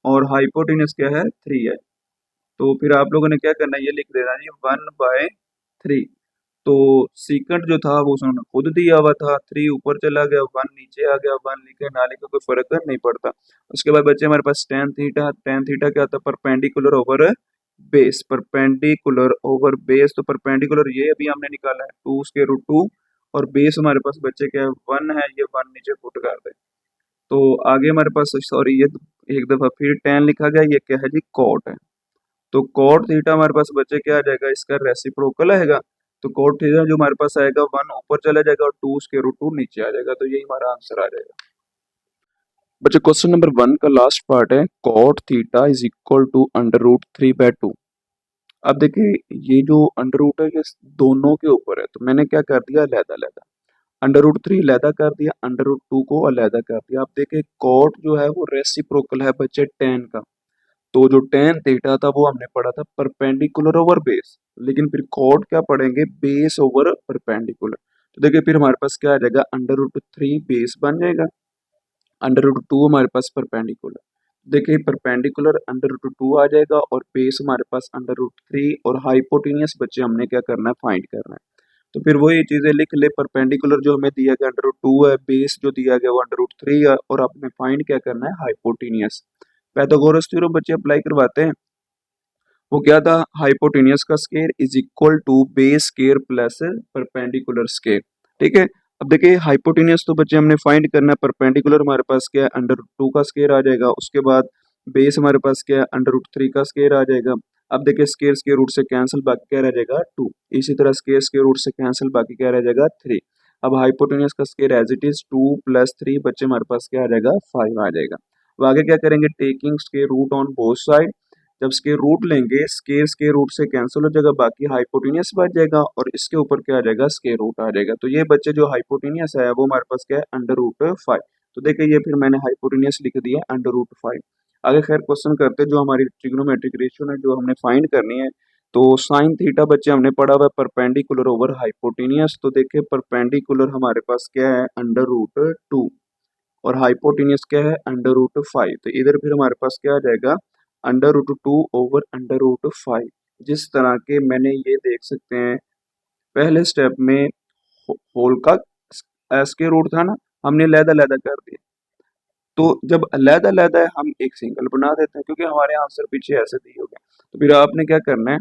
और हाइपोटेनियस क्या है 3 है, तो फिर आप लोगों ने क्या करना है ये लिख देना है 1/3। तो सीकेंट जो था वो उसने खुद दिया हुआ था, 3 ऊपर चला गया 1 नीचे आ गया, 1 लिखे ना लिखे कोई फर्क नहीं पड़ता। उसके बाद बच्चे हमारे पास टेन थीटा क्या होता है perpendicular over base, perpendicular over base, तो परपेंडिकुलर ये अभी हमने निकाला है 2 स्केयर रूट 2 और बेस हमारे पास बच्चे क्या है 1 है, ये 1 नीचे पुट कर दे। तो आगे हमारे पास सॉरी ये एक दफा फिर टेन लिखा गया, ये क्या है जी कॉट है, तो कॉट थीटा हमारे पास बच्चे क्या आ जाएगा इसका रेसिप्रोकल आएगा, तो कॉट थीटा जो हमारे पास आएगा 1 ऊपर चला जाएगा और 2 स्क्वायर रूट 2 नीचे आ जाएगा, तो यही हमारा आंसर आ जाएगा। बच्चे क्वेश्चन नंबर 1 का लास्ट पार्ट है cot theta is equal to under root 3/2। अब देखिए ये जो अंडर रूट है ये दोनों के ऊपर है, तो मैंने क्या कर दिया अलहदा अलहदा अंडर रूट 3 अलहदा कर दिया, अंडर रूट 2 को अलहदा कर दिया। आप देखिए कॉट जो है वो रेसिप्रोकल है बच्चे टेन का, तो जो टेन थीटा था वो हमने पढ़ा था परपेंडिकुलर ओवर बेस, लेकिन फिर कॉट क्या पढ़ेंगे बेस ओवर परपेंडिकुलर। तो देखिए फिर हमारे पास क्या आ जाएगा अंडर रूट 3 बेस बन जाएगा, अंडर रूट 2 हमारे पास परपेंडिकुलर, देखिए परपेंडिकुलर अंडर रूट 2 आ जाएगा और बेस हमारे पास अंडर रूट 3 और हाइपोटेनियस बच्चे हमने क्या करना है फाइंड करना है। तो फिर वही चीजें लिख ले, परपेंडिकुलर जो हमें दिया गया अंडर रूट 2 है, बेस जो दिया गया वो अंडर रूट 3 है और आपने फाइंड क्या करना है हाइपोटेनियस। पाइथागोरस थ्योरम बच्चे अप्लाई करवाते हैं, वो क्या था हाइपोटेनियस का square is equal to base square plus perpendicular square, ठीक है। अब देखिए हाइपोटेनियस तो बच्चे हमने फाइंड करना है, परपेंडिकुलर हमारे पास क्या है अंडर रूट 2 का स्केयर आ जाएगा, उसके बाद बेस हमारे पास क्या है अंडर रूट 3 का स्केयर आ जाएगा। अब देखिए स्केयर स्केयर रूट से कैंसिल बाकी क्या रह जाएगा 2, इसी तरह स्केयर स्केयर रूट से कैंसिल बाकी क्या रह जाएगा 3। अब हाइपोटेनियस का स्केयर एज इट इज 2 + 3 बच्चे हमारे पास क्या आ जाएगा 5 आ जाएगा। अब आगे क्या करेंगे taking square root on both side, जब स्केयर रूट लेंगे स्केयर स्केयर रूट से कैंसिल हो जाएगा, बाकी हाइपोटेनियस बच जाएगा और इसके ऊपर क्या आ जाएगा स्केयर रूट आ जाएगा। तो ये बच्चे जो हाइपोटेनियस है वो हमारे पास क्या है अंडर रूट 5, तो देखिए ये फिर मैंने हाइपोटेनियस लिख दिया अंडर रूट 5। आगे खैर क्वेश्चन करते हैं जो हमारी ट्रिग्नोमेट्रिक रेशियो है जो हमने फाइंड करनी है। तो साइन थीटा बच्चे हमने पढ़ा हुआ है परपेंडिकुलर ओवर हाइपोटेनियस, तो देखिए परपेंडिकुलर हमारे पास क्या है अंडर रूट 2 और हाइपोटेनियस क्या है अंडर रूट 5, तो इधर फिर हमारे पास क्या आ जाएगा under root 2 over under root 5। जिस तरह के मैंने ये देख सकते हैं पहले स्टेप में होल का स्क्वायर रूट था ना, हमने अलग-अलग कर दिया। तो जब अलग-अलग है हम एक सिंगल बना देते हैं क्योंकि हमारे आंसर पीछे ऐसे दिए हो गए। तो फिर आपने क्या करना है,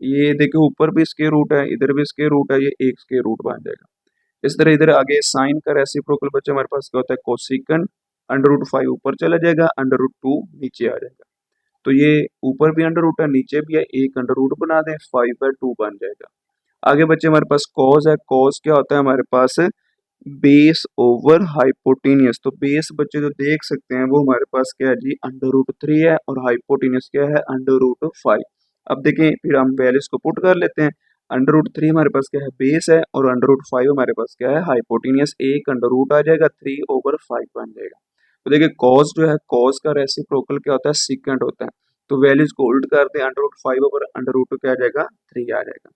ये देखिए ऊपर भी स्क्वायर रूट है, इधर भी स्क्वायर रूट है, ये एक स्क्वायर रूट बन जाएगा। इस तरह इधर आगे साइन का रेसिप्रोकल बच्चे हमारे पास क्या होता है, कोसेकंड अंडर रूट 5 ऊपर चला जाएगा, अंडर रूट 2 नीचे आ जाएगा। तो ये ऊपर भी अंडर रूट है, नीचे भी है, एक अंडर रूट बना दें, 5/2 बन जाएगा। आगे बच्चे हमारे पास कॉस है, कॉस क्या होता है हमारे पास, बेस ओवर हाइपोटेनियस। तो बेस बच्चे जो देख सकते हैं वो हमारे पास क्या है जी, अंडर रूट 3 है, और हाइपोटेनियस क्या है, अंडर रूट 5। अब देखें फिर हम वैल्यूज को पुट कर लेते हैं। अंडर रूट 3 हमारे पास क्या है, बेस है, और अंडर रूट 5 हमारे पास क्या है, हाइपोटेनियस। एक अंडर रूट आ जाएगा, 3/5 बन जाएगा। तो देखिए कॉस जो है, कॉस का रेसिप्रोकल क्या होता है, सीकेंट होता है। तो वैल्यूज को उल्ट कर दें, under root 5 over under root क्या आ जाएगा, 3 आ जाएगा।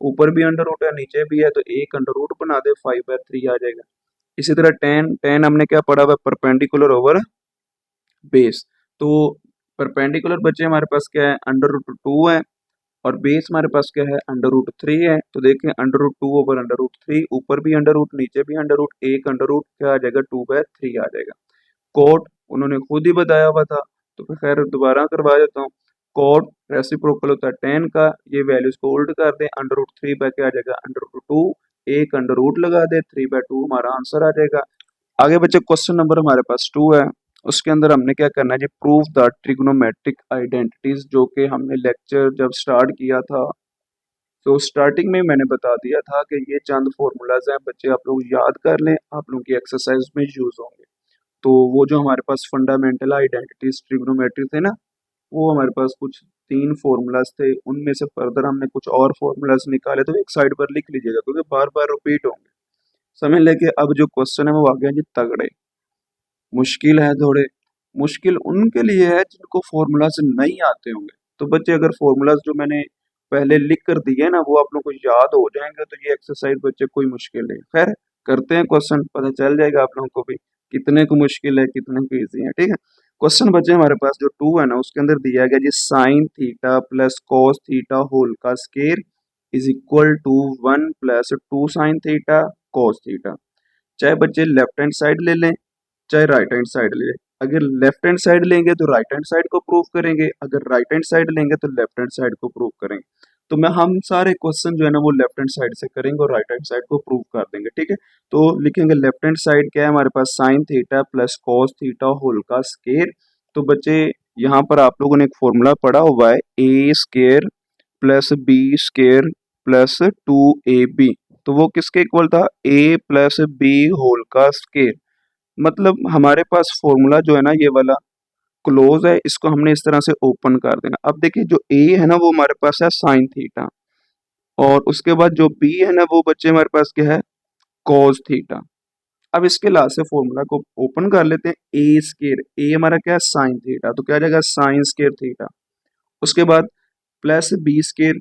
ऊपर भी अंडर रूट है, नीचे भी है, तो एक अंडर रूट बना दे, 5/3 आ जाएगा। इसी तरह टेन टेन हमने क्या पढ़ा हुआ है, परपेंडिकुलर ओवर बेस। तो परपेंडिकुलर बच्चे हमारे पास क्या है, अंडर रूट 2 है, और बेस हमारे पास क्या है, अंडर रूट 3 है। तो देखें under root 2 over under root 3, ऊपर भी अंडर रूट, नीचे भी अंडर रूट, एक अंडर रूट क्या आ जाएगा, 2/3 आ जाएगा। कोट उन्होंने खुद ही बताया हुआ था, तो फिर खैर दोबारा करवा देता हूँ। कोट रेसिप्रोकल होता है टेन का, ये वैल्यूज को उल्ट कर दें, अंडर रूट 3 बाय क्या आ जाएगा, अंडर रूट 2, एक अंडर रूट लगा दे, 3/2 हमारा आंसर आ जाएगा। आगे बच्चे क्वेश्चन नंबर हमारे पास 2 है, उसके अंदर हमने क्या करना है जी, प्रूव द ट्रिग्नोमेट्रिक आइडेंटिटीज, जो कि हमने लेक्चर जब स्टार्ट किया था तो स्टार्टिंग में मैंने बता दिया था कि ये चंद फॉर्मूलाज हैं बच्चे, आप लोग याद कर लें, आप लोगों की एक्सरसाइज में यूज होंगे। तो वो जो हमारे पास फंडामेंटल आइडेंटिटीज ट्रिग्नोमेट्री थे ना, वो हमारे पास कुछ 3 फॉर्मूलाज थे, उनमें से फर्दर हमने कुछ और फॉर्मूलाज निकाले, तो एक साइड पर लिख लीजिएगा क्योंकि बार बार रिपीट होंगे। समझ लेके अब जो क्वेश्चन है वो आ गया जी तगड़े, मुश्किल है थोड़े। मुश्किल उनके लिए है जिनको फॉर्मूलाज नहीं आते होंगे। तो बच्चे अगर फॉर्मूलाज जो मैंने पहले लिख कर दिए ना वो आप लोगों को याद हो जाएंगे तो ये एक्सरसाइज बच्चे कोई मुश्किल नहीं। खैर करते हैं क्वेश्चन, पता चल जाएगा आप लोगों को भी कितने को मुश्किल है कितने को ईजी है। ठीक है, क्वेश्चन बच्चे हमारे पास जो 2 है ना उसके अंदर दिया गया जी, sine theta plus cos theta whole का square is equal to 1 plus 2 sine theta cos theta. चाहे बच्चे लेफ्ट हैंड साइड ले लें चाहे राइट हैंड साइड ले। अगर लेफ्ट हैंड साइड लेंगे तो राइट हैंड साइड को प्रूव करेंगे, अगर राइट हैंड साइड लेंगे तो लेफ्ट हैंड साइड को प्रूव करेंगे। तो मैं हम सारे क्वेश्चन जो है ना वो लेफ्ट हैंड साइड से करेंगे और राइट हैंड साइड को प्रूव कर देंगे। ठीक है, तो लिखेंगे लेफ्ट हैंड साइड क्या है हमारे पास, sine theta plus cos theta whole का स्केयर। तो बच्चे यहाँ पर आप लोगों ने एक फॉर्मूला पढ़ा हुआ है, ए square plus B square plus 2ab। तो वो किसके इक्वल था, ए प्लस बी होल का स्केयर। मतलब हमारे पास फॉर्मूला जो है ना ये वाला क्लोज है, इसको हमने इस तरह से ओपन कर देना। अब देखिए जो ए है ना वो हमारे पास है साइन थीटा, और उसके बाद जो बी है ना वो बच्चे हमारे पास क्या है, कॉस थीटा। अब इसके लास्ट से फॉर्मूला को ओपन कर लेते हैं, ए स्केयर, ए हमारा क्या है साइन थीटा, तो क्या आ जाएगा साइन स्केयर थीटा। उसके बाद plus B square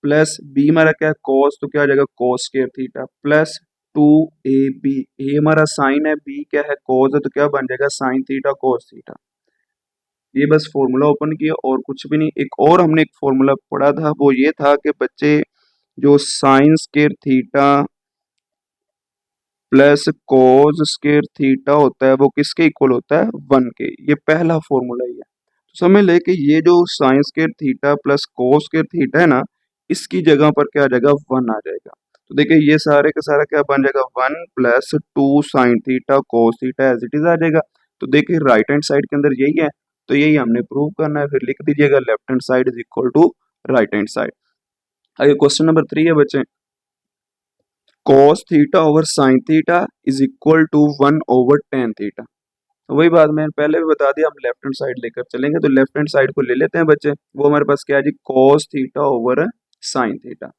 plus B हमारा क्या है कॉस, तो क्या आ जाएगा cos square theta plus 2ab। A हमारा साइन है, बी क्या है कॉस है, तो क्या बन जाएगा साइन थीटा कॉस थीटा। ये बस फॉर्मूला ओपन किया और कुछ भी नहीं। एक और हमने एक फॉर्मूला पढ़ा था, वो ये था कि बच्चे जो sign square theta plus cos square theta होता है वो किसके इक्वल होता है, 1 के। ये पहला फॉर्मूला ही है। तो समझ ले कि ये जो sign square theta plus cos square theta है ना, इसकी जगह पर क्या आ जाएगा, 1 आ जाएगा। तो देखिए ये सारे का सारा क्या बन जाएगा, 1 plus 2 sine theta cos theta as it is आ जाएगा। तो देखिए राइट हैंड साइड के अंदर यही है, तो यही हमने प्रूव करना है। फिर लिख दीजिएगा left hand side is equal to right hand side. आगे क्वेश्चन नंबर 3 है बच्चे, cos theta over sine theta is equal to 1 over tan theta. तो वही बात मैंने पहले भी बता दिया, हम लेफ्ट हैंड साइड लेकर चलेंगे, तो लेफ्ट हैंड साइड को ले लेते हैं बच्चे। वो हमारे पास क्या है जी, cos theta over sine theta.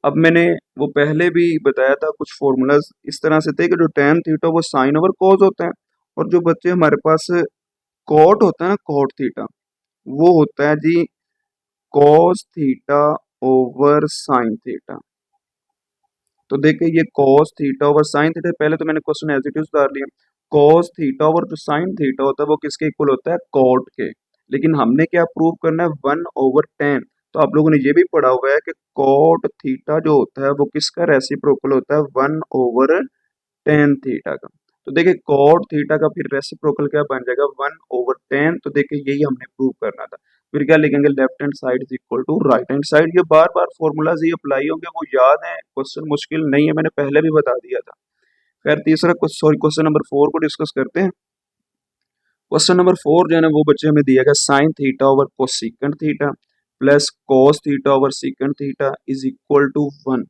अब मैंने वो पहले भी बताया था, कुछ फॉर्मूलाज इस तरह से थे कि जो टेन थीटा वो साइन ओवर कॉस होता है, और जो बच्चे हमारे पास कॉट होता है ना, कॉट थीटा, वो होता है जी cos theta over sine theta. तो देखिए ये cos theta over sine theta, पहले तो मैंने क्वेश्चन एज इट इज उतार लिया। cos थीटा ओवर जो साइन थीटा होता है वो किसके इक्वल होता है, कॉट के। लेकिन हमने क्या प्रूव करना है, 1 ओवर टेन। तो आप लोगों ने ये भी पढ़ा हुआ है कि कॉट थीटा जो होता है वो किसका रेसिप्रोकल होता है, 1/tan थीटा का। तो देखिए कॉट थीटा का फिर रेसिप्रोकल क्या बन जाएगा, 1/tan। तो देखिए यही हमने प्रूव करना था। फिर क्या लिखेंगे, left hand side is equal to right hand side. ये बार बार फॉर्मूलाज ये अप्लाई होंगे, वो याद है, क्वेश्चन मुश्किल नहीं है, मैंने पहले भी बता दिया था। खैर तीसरा क्वेश्चन नंबर 4 को डिस्कस करते हैं। क्वेश्चन नंबर 4 जो है ना वो बच्चे हमें दिया गया sine theta over cosecant theta plus cos theta over secant theta is equal to 1।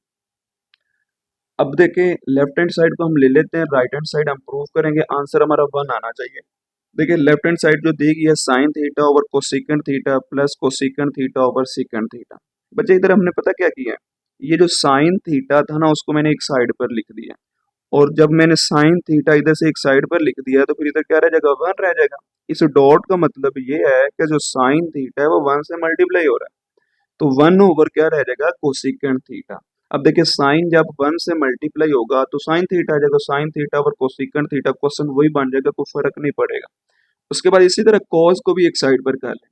अब देखें लेफ्ट हैंड साइड को हम ले लेते हैं, राइट हैंड साइड हम प्रूव करेंगे, आंसर हमारा 1 आना चाहिए। देखिए लेफ्ट हैंड साइड जो दी गई है sine theta over cosecant theta plus cosecant theta over secant theta. बच्चे इधर हमने पता क्या किया है, ये जो साइन थीटा था ना उसको मैंने एक साइड पर लिख दिया, और जब मैंने साइन थीटा इधर से एक साइड पर लिख दिया तो फिर इधर क्या रह जाएगा, 1 रह जाएगा। इस डॉट का मतलब ये है कि जो साइन थीटा है वो 1 से मल्टीप्लाई हो रहा है, तो 1 ओवर क्या रह जाएगा, कोसेकेंट थीटा। अब देखिए साइन जब 1 से मल्टीप्लाई होगा तो साइन थीटा आ जाएगा, sine theta over cosecant theta, question वही बन जाएगा, कोई फर्क नहीं पड़ेगा। उसके बाद इसी तरह कॉस को भी एक साइड पर कर ले,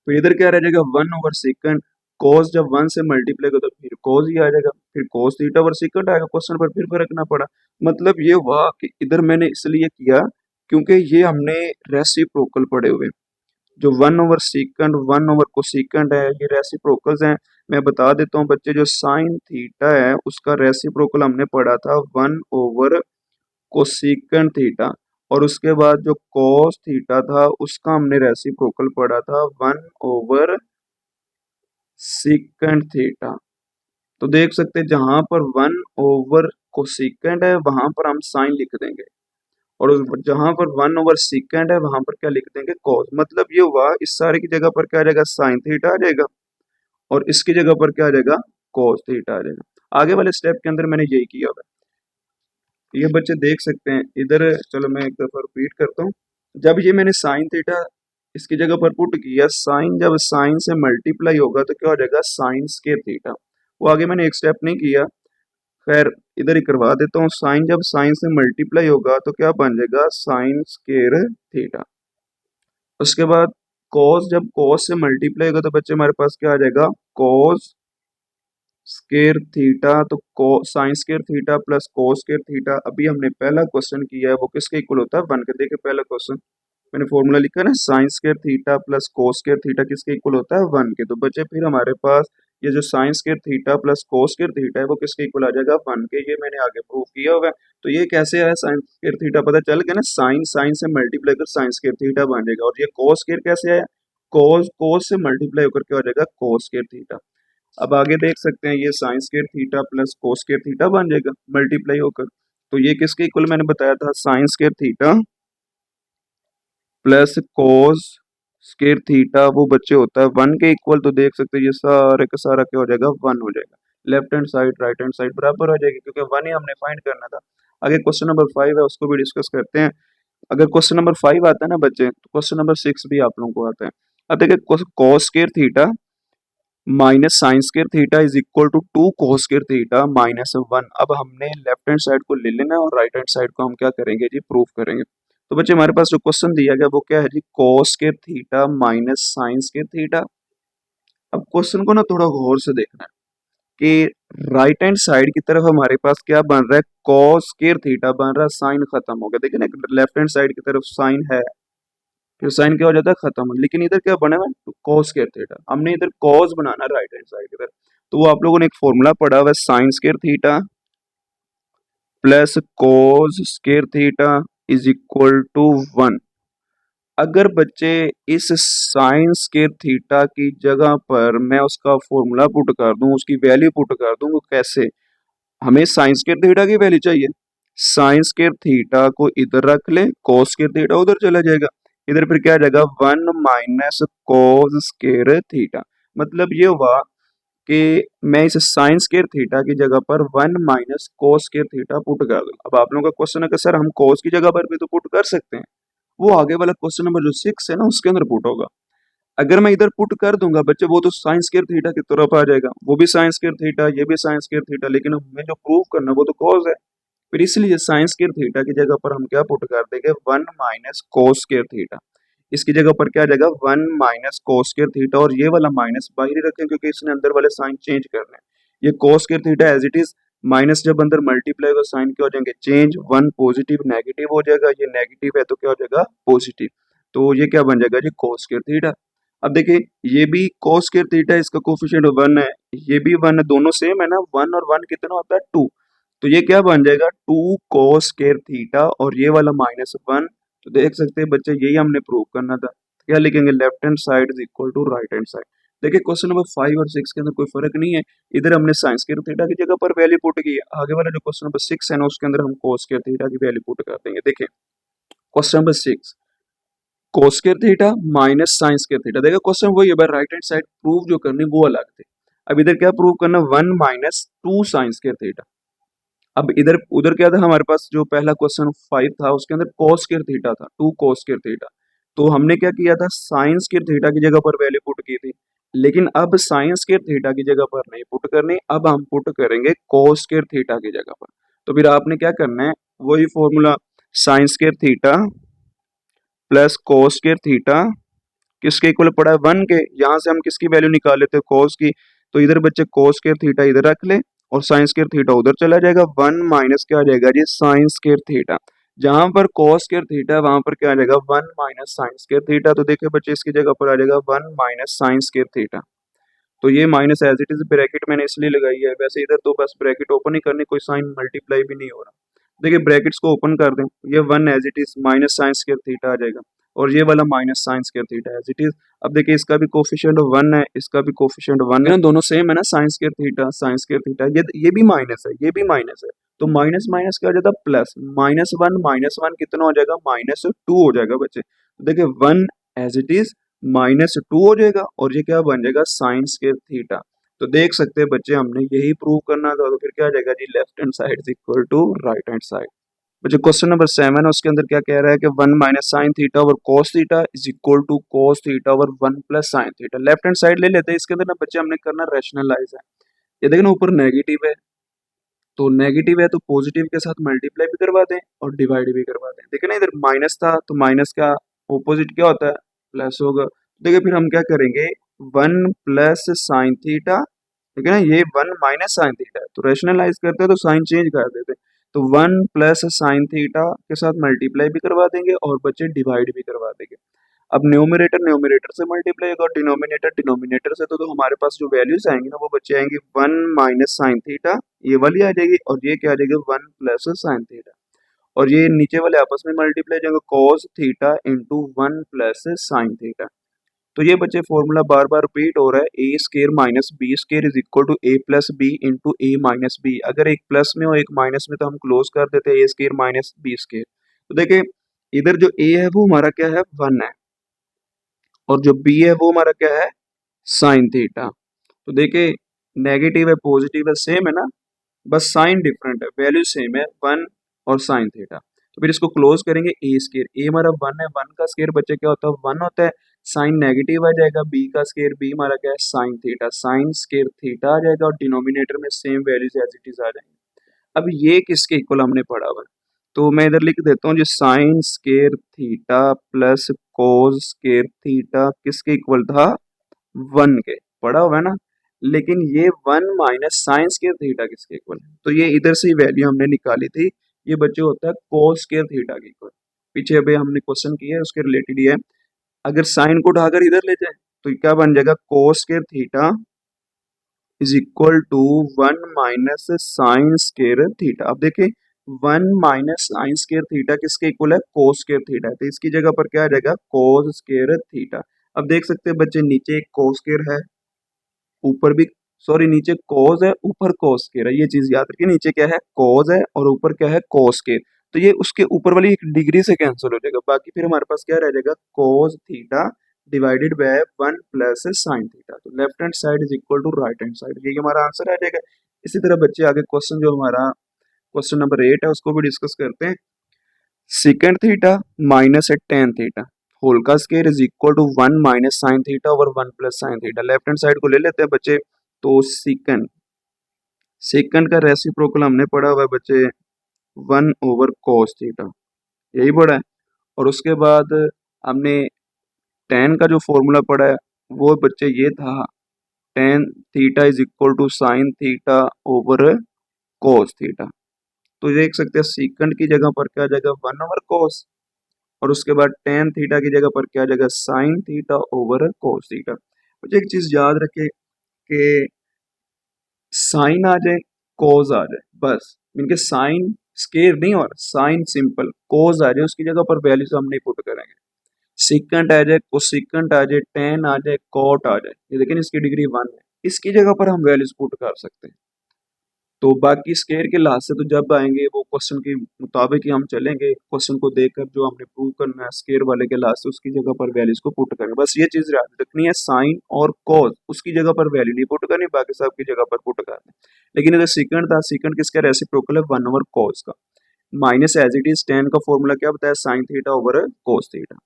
फिर इधर क्या रह जाएगा, 1 ओवर सेकंड। कॉस जब 1 से मल्टीप्लाई होगा तो फिर कॉस ही आ जाएगा, फिर कॉस थीटा ओवर सेकंड आएगा, क्वेश्चन पर फिर फर्क ना पड़ा। मतलब ये हुआ कि इधर मैंने इसलिए किया क्योंकि ये हमने रेसिप्रोकल पढ़े हुए, जो 1 ओवर सेकंड 1 ओवर कोसेकंड है ये रेसिप्रोकल्स हैं। मैं बता देता हूँ बच्चे, जो साइन थीटा है उसका रेसिप्रोकल हमने पढ़ा था 1 ओवर कोसेकंड थीटा, और उसके बाद जो कॉस थीटा था उसका हमने रेसिप्रोकल पढ़ा था 1 ओवर सेकंड थीटा। तो देख सकते हैं जहां पर 1 ओवर कोसेकंड है वहां पर हम साइन लिख देंगे, और जहां पर 1 ओवर सेकंड है वहां पर क्या लिख देंगे, कॉस। मतलब ये हुआ इस सारे की जगह पर क्या आ जाएगा, साइन थीटा आ जाएगा, और इसकी जगह पर क्या आ जाएगा, कॉस थीटा आ जाएगा। आगे वाले स्टेप के अंदर मैंने यही किया हुआ है, ये बच्चे देख सकते हैं इधर। चलो मैं एक दफा रिपीट करता हूँ। जब ये मैंने साइन थीटा इसकी जगह पर पुट किया, साइन जब साइन से मल्टीप्लाई होगा तो क्या हो जाएगा, साइन स्क्वायर थीटा। वो आगे मैंने एक स्टेप नहीं किया, खैर इधर ही करवा देता हूँ। साइन जब साइन से मल्टीप्लाई होगा तो क्या बन जाएगा, साइन स्क्वायर थीटा। उसके बाद कॉस जब कॉस से मल्टीप्लाई होगा तो बच्चे हमारे पास क्या आ जाएगा, कॉस स्क्वायर थीटा। तो sine square theta plus cos square theta. अभी हमने पहला क्वेश्चन किया है वो किसके इक्वल होता है, 1 के। देखिए पहला क्वेश्चन मैंने फॉर्मूला लिखा है ना, sign square theta plus cos square theta किसके इक्वल होता है, 1 के। तो बच्चे फिर हमारे पास ये जो sine square theta plus cos square theta है वो किसके इक्वल आ जाएगा, 1 के। ये मैंने आगे प्रूव किया हुआ है। तो ये कैसे है, साइन स्क्वायर थीटा पता चल गया ना, साइन साइन से मल्टीप्लाई कर साइन स्क्वायर थीटा बन जाएगा। और ये कॉस स्क्वायर कैसे है, कॉस कॉस से मल्टीप्लाई होकर क्या हो जाएगा, कॉस स्क्वायर थीटा। अब आगे देख सकते हैं ये sign square theta plus cos square theta बन जाएगा मल्टीप्लाई होकर। तो ये किसके इक्वल मैंने बताया था, sign square theta plus cos square theta, वो बच्चे होता है 1 के इक्वल। तो देख सकते हैं ये सारे का सारा क्या हो जाएगा, 1 हो जाएगा। Left hand side right hand side बराबर हो जाएगी क्योंकि 1 ही हमने फाइंड करना था। आगे क्वेश्चन नंबर 5 है उसको भी डिस्कस करते हैं। अगर क्वेश्चन नंबर 5 आता है ना बच्चे तो क्वेश्चन नंबर 6 भी आप लोगों को आता है। अब देखिए cos square theta minus sine square theta is equal to 2 cos square theta minus 1। अब हमने लेफ्ट हैंड साइड को ले लेना है और राइट हैंड साइड को हम क्या करेंगे जी, प्रूफ करेंगे। तो बच्चे हमारे पास जो क्वेश्चन दिया गया वो क्या है जी, cos square theta minus sine square theta. अब क्वेश्चन को ना थोड़ा गौर से देखना है कि राइट हैंड साइड की तरफ हमारे पास क्या बन रहा है, cos स्क्वायर थीटा बन रहा है, साइन खत्म हो गया। देखिए ना लेफ्ट हैंड साइड की तरफ साइन है, फिर साइन क्या हो जाता है, खत्म। लेकिन इधर क्या बना हुआ है, कॉस स्क्वायर थीटा। हमने इधर कॉस बनाना है राइट हैंड साइड इधर। तो वो आप लोगों ने एक फॉर्मूला पढ़ा हुआ है, sine square theta plus cos square theta is equal to 1। अगर बच्चे इस साइन स्क्वायर थीटा की जगह पर मैं उसका फॉर्मूला पुट कर दूं, उसकी वैल्यू पुट कर दूं, वो कैसे, हमें साइन स्क्वायर थीटा की वैल्यू चाहिए। साइन स्क्वायर थीटा को इधर रख ले, कॉस स्क्वायर थीटा उधर चला जाएगा। इधर फिर क्या आ जाएगा, 1 माइनस कॉस स्क्वायर थीटा। मतलब ये हुआ कि मैं इस साइन स्क्वायर थीटा की जगह पर 1 minus cos square theta put कर दूं। अब आप लोगों का क्वेश्चन है कि सर हम कॉस की जगह पर भी तो पुट कर सकते हैं, वो आगे वाला क्वेश्चन नंबर जो 6 है ना उसके अंदर पुट होगा। अगर मैं इधर पुट कर दूंगा बच्चे वो तो साइन स्क्वायर थीटा की तरफ आ जाएगा, वो भी साइन स्क्वायर थीटा ये भी साइन स्क्वायर थीटा, लेकिन हमें जो प्रूव करना वो तो कॉस है। फिर इसलिए साइन स्क्वायर थीटा की जगह पर हम क्या पुट कर देंगे, 1 माइनस कॉस स्क्वायर थीटा। इसकी जगह पर क्या आ जाएगा 1 माइनस कोस स्क्वायर थीटा, और ये वाला माइनस बाहर ही रखें क्योंकि इसने अंदर वाले साइन चेंज करने हैं। ये cos square theta as it is, minus जब अंदर मल्टीप्लाई होगा साइन क्या हो जाएंगे चेंज, 1 पॉजिटिव नेगेटिव हो जाएगा, ये नेगेटिव है तो क्या हो जाएगा पॉजिटिव, तो ये क्या बन जाएगा जी कोस स्क्वायर थीटा। अब देखिए ये भी कोस स्क्वायर थीटा, इसका कोफिशिएंट 1 है, ये भी 1 है, दोनों सेम है ना, 1 और 1 कितना होता है 2, तो ये क्या बन जाएगा 2 कोस स्क्वायर थीटा, और ये वाला -1। तो देख सकते हैं बच्चे यही हमने प्रूव करना था। क्या लिखेंगे left hand side is equal to right hand side. देखिए क्वेश्चन नंबर 5 और 6 के अंदर कोई फर्क नहीं है, इधर हमने साइन स्क्वायर थीटा की जगह पर वैल्यू पुट की है, आगे वाला जो क्वेश्चन नंबर 6 है ना उसके अंदर हम कोस स्क्वायर थीटा की वैल्यू पुट कर देंगे। देखिए क्वेश्चन नंबर 6 कोस square theta minus sine square theta, देखो क्वेश्चन वही है, राइट हैंड साइड प्रूव जो करनी वो अलग थे। अब इधर क्या प्रूव करना 1 माइनस 2 साइन स्क्वायर थीटा। अब इधर उधर क्या था हमारे पास, जो पहला क्वेश्चन 5 था उसके अंदर cos स्क्वायर थीटा था, 2 cos स्क्वायर थीटा, तो हमने क्या किया था साइन स्क्वायर थीटा की जगह पर वैल्यू पुट की थी, लेकिन अब साइन स्क्वायर थीटा की जगह पर नहीं पुट करनी, अब हम पुट करेंगे cos स्क्वायर थीटा की जगह पर। तो फिर आपने क्या करना है वही formula sine square theta plus cos square theta किसके इक्वल पड़ा है 1 के, यहाँ से हम किसकी वैल्यू निकाल लेते हैं cos की, तो इधर बच्चे cos स्क्वायर थीटा इधर रख ले और साइन स्क्वायर थीटा उधर चला जाएगा, 1 माइनस क्या आ जाएगा जी साइन स्क्वायर थीटा, जहां पर cos स्क्वायर थीटा वहां पर क्या आ जाएगा 1 माइनस साइन स्क्वायर थीटा। तो देखिए बच्चे इसकी जगह पर आ जाएगा 1 माइनस साइन स्क्वायर थीटा, तो ये minus as it is bracket मैंने इसलिए लगाई है, वैसे इधर तो बस ब्रैकेट ओपन ही करनी, कोई साइन मल्टीप्लाई भी नहीं हो रहा। देखिए ब्रैकेट्स को ओपन कर दें, ये 1 as it is minus sine square theta आ जाएगा, और ये वाला minus sine square theta as it is. अब देखिए इसका भी कोफिशिएंट 1 है, इसका भी कोफिशिएंट 1 है, दोनों सेम है ना, sign square theta sign square theta, ये भी माइनस है ये भी माइनस है, तो माइनस माइनस क्या हो जाता है प्लस, -1 कितना हो जाएगा -2 हो जाएगा बच्चे। तो देखिए 1 एज इट इज -2 हो जाएगा, और ये क्या बन जाएगा साइन स्क्वायर थीटा। तो देख सकते हैं बच्चे हमने यही प्रूव करना था, तो फिर क्या आ जाएगा जी left hand side is equal to right hand side. बच्चे क्वेश्चन नंबर 7 है उसके अंदर क्या कह रहा है कि 1 minus sine theta over cos theta is equal to cos theta over 1 plus sine theta. Left hand side ले लेते हैं, इसके अंदर ना बच्चे हमने करना रैशनलाइज है। ये देखो ना ऊपर नेगेटिव है, तो नेगेटिव है तो पॉजिटिव के साथ मल्टीप्लाई भी करवा दें और डिवाइड भी करवा दें। देखिए ना इधर माइनस था तो माइनस का ऑपोजिट क्या होता है प्लस होगा। देखिए फिर हम क्या करेंगे 1 प्लस साइन थीटा, ठीक है ना, ये 1 माइनस साइन थीटा है तो रैशनलाइज करते हैं तो साइन चेंज कर देते हैं, तो 1 प्लस साइन थीटा के साथ मल्टीप्लाई भी करवा देंगे और बच्चे डिवाइड भी करवा देंगे। अब न्यूमरेटर न्यूमरेटर से मल्टीप्लाई होगा, डिनोमिनेटर डिनोमिनेटर से, तो हमारे पास जो वैल्यूज आएंगी ना वो बच्चे आएंगे 1 माइनस साइन थीटा, ये वाली आ जाएगी, और ये क्या आ जाएगी 1 प्लस साइन थीटा, और ये नीचे वाले आपस में मल्टीप्लाई जाएंगे cos theta into 1 plus sine theta. तो ये बच्चे फॉर्मूला बार बार रिपीट हो रहा है, ए square minus b square is equal to a plus b into a minus b. अगर एक प्लस में और एक माइनस में तो हम क्लोज कर देते हैं ए स्केयर माइनस बी स्केयर। तो देखिए इधर जो ए है वो हमारा क्या है 1 है, और जो बी है वो हमारा क्या है साइन थीटा। तो देखिए नेगेटिव है पॉजिटिव है सेम है ना, बस साइन डिफरेंट है, वैल्यू सेम है 1 और साइन थीटा। तो फिर इसको क्लोज करेंगे ए स्केयर, ए हमारा 1 है, 1 का स्केयर बच्चे क्या होता है 1 होता है, साइन नेगेटिव आ जाएगा, बी का स्केयर बी हमारा क्या है sine theta, sine square theta आ जाएगा, और डिनोमिनेटर में same values as it is आ जाएंगे। अब ये किसके इक्वल हमने पढ़ा हुआ है, तो मैं इधर लिख देता हूँ जो sign square theta plus cos square theta किसके इक्वल था 1 के, पढ़ा हुआ है ना, लेकिन ये 1 माइनस साइन स्केयर थीटा किसके इक्वल है, तो ये इधर से ही वैल्यू हमने निकाली थी, ये बच्चे होता है कोस स्केयर थीटा के इक्वल। पीछे अभी हमने क्वेश्चन किया है उसके रिलेटेड ये है, अगर साइन को उठाकर इधर ले जाए तो क्या बन जाएगा cos square theta is equal to 1 minus sine square theta. अब देखिए 1 माइनस साइन स्केयर थीटा किसके इक्वल है कोस स्केयर थीटा है, तो इसकी जगह पर क्या आ जाएगा कोस स्केयर थीटा। अब देख सकते हैं बच्चे नीचे एक कोस स्केयर है, ऊपर भी सॉरी नीचे कोस है ऊपर कोस स्केयर है, ये चीज याद रखिए, नीचे क्या है कोस है और ऊपर क्या है कोस स्केयर, तो ये उसके ऊपर वाली एक डिग्री से कैंसिल हो जाएगा, बाकी फिर हमारे पास क्या रह जाएगा cos theta divided by 1 plus sine theta. तो left hand side is equal to right hand side, ये हमारा आंसर आ जाएगा। इसी तरह बच्चे आगे क्वेश्चन जो हमारा क्वेश्चन नंबर 8 है उसको भी डिस्कस करते हैं। Sec theta minus tan theta whole का square is equal to 1 minus sine theta over 1 plus sine theta. Left hand side को ले लेते हैं बच्चे, तो सेकंड सेकंड का रेसिप्रोकल हमने पढ़ा हुआ है बच्चे 1 ओवर कोस थीटा, यही पढ़ा है, और उसके बाद हमने टेन का जो फॉर्मूला पड़ा है वो बच्चे ये था, tan theta is equal to sine theta over cos theta. तो देख सकते हैं सीकंड की जगह पर क्या आ जाएगा, 1/cos, और उसके बाद टेन थीटा की जगह पर क्या आ जाएगा, sine theta over cos theta. मुझे एक चीज याद रखे कि साइन आ जाए कोस आ जाए, बस इनके साइन स्केयर नहीं और साइन सिंपल, कोस आ जाए उसकी जगह पर वैल्यूज हम नहीं पुट करेंगे। सिकंड आ जाए, कोसिकंड आ जाए, टेन आ जाए, कॉट आ जाए, ये लेकिन इसकी डिग्री 1 है, इसकी जगह पर हम वैल्यूज पुट कर सकते हैं। तो बाकी स्केयर के लास्ट से तो जब आएंगे वो क्वेश्चन के मुताबिक ही हम चलेंगे, क्वेश्चन को देखकर जो हमने प्रूव करना है स्केयर वाले के लास्ट से उसकी जगह पर वैल्यूज को पुट करेंगे। बस ये चीज याद रखनी है, साइन और कॉस उसकी जगह पर वैल्यू नहीं पुट करनी, बाकी सब की जगह पर पुट करनी। लेकिन अगर सीकंड था, सीकंड किसका रेसिप्रोकल है, 1/cos का, minus as it is tan का फॉर्मूला क्या बताया, sine theta over cos theta.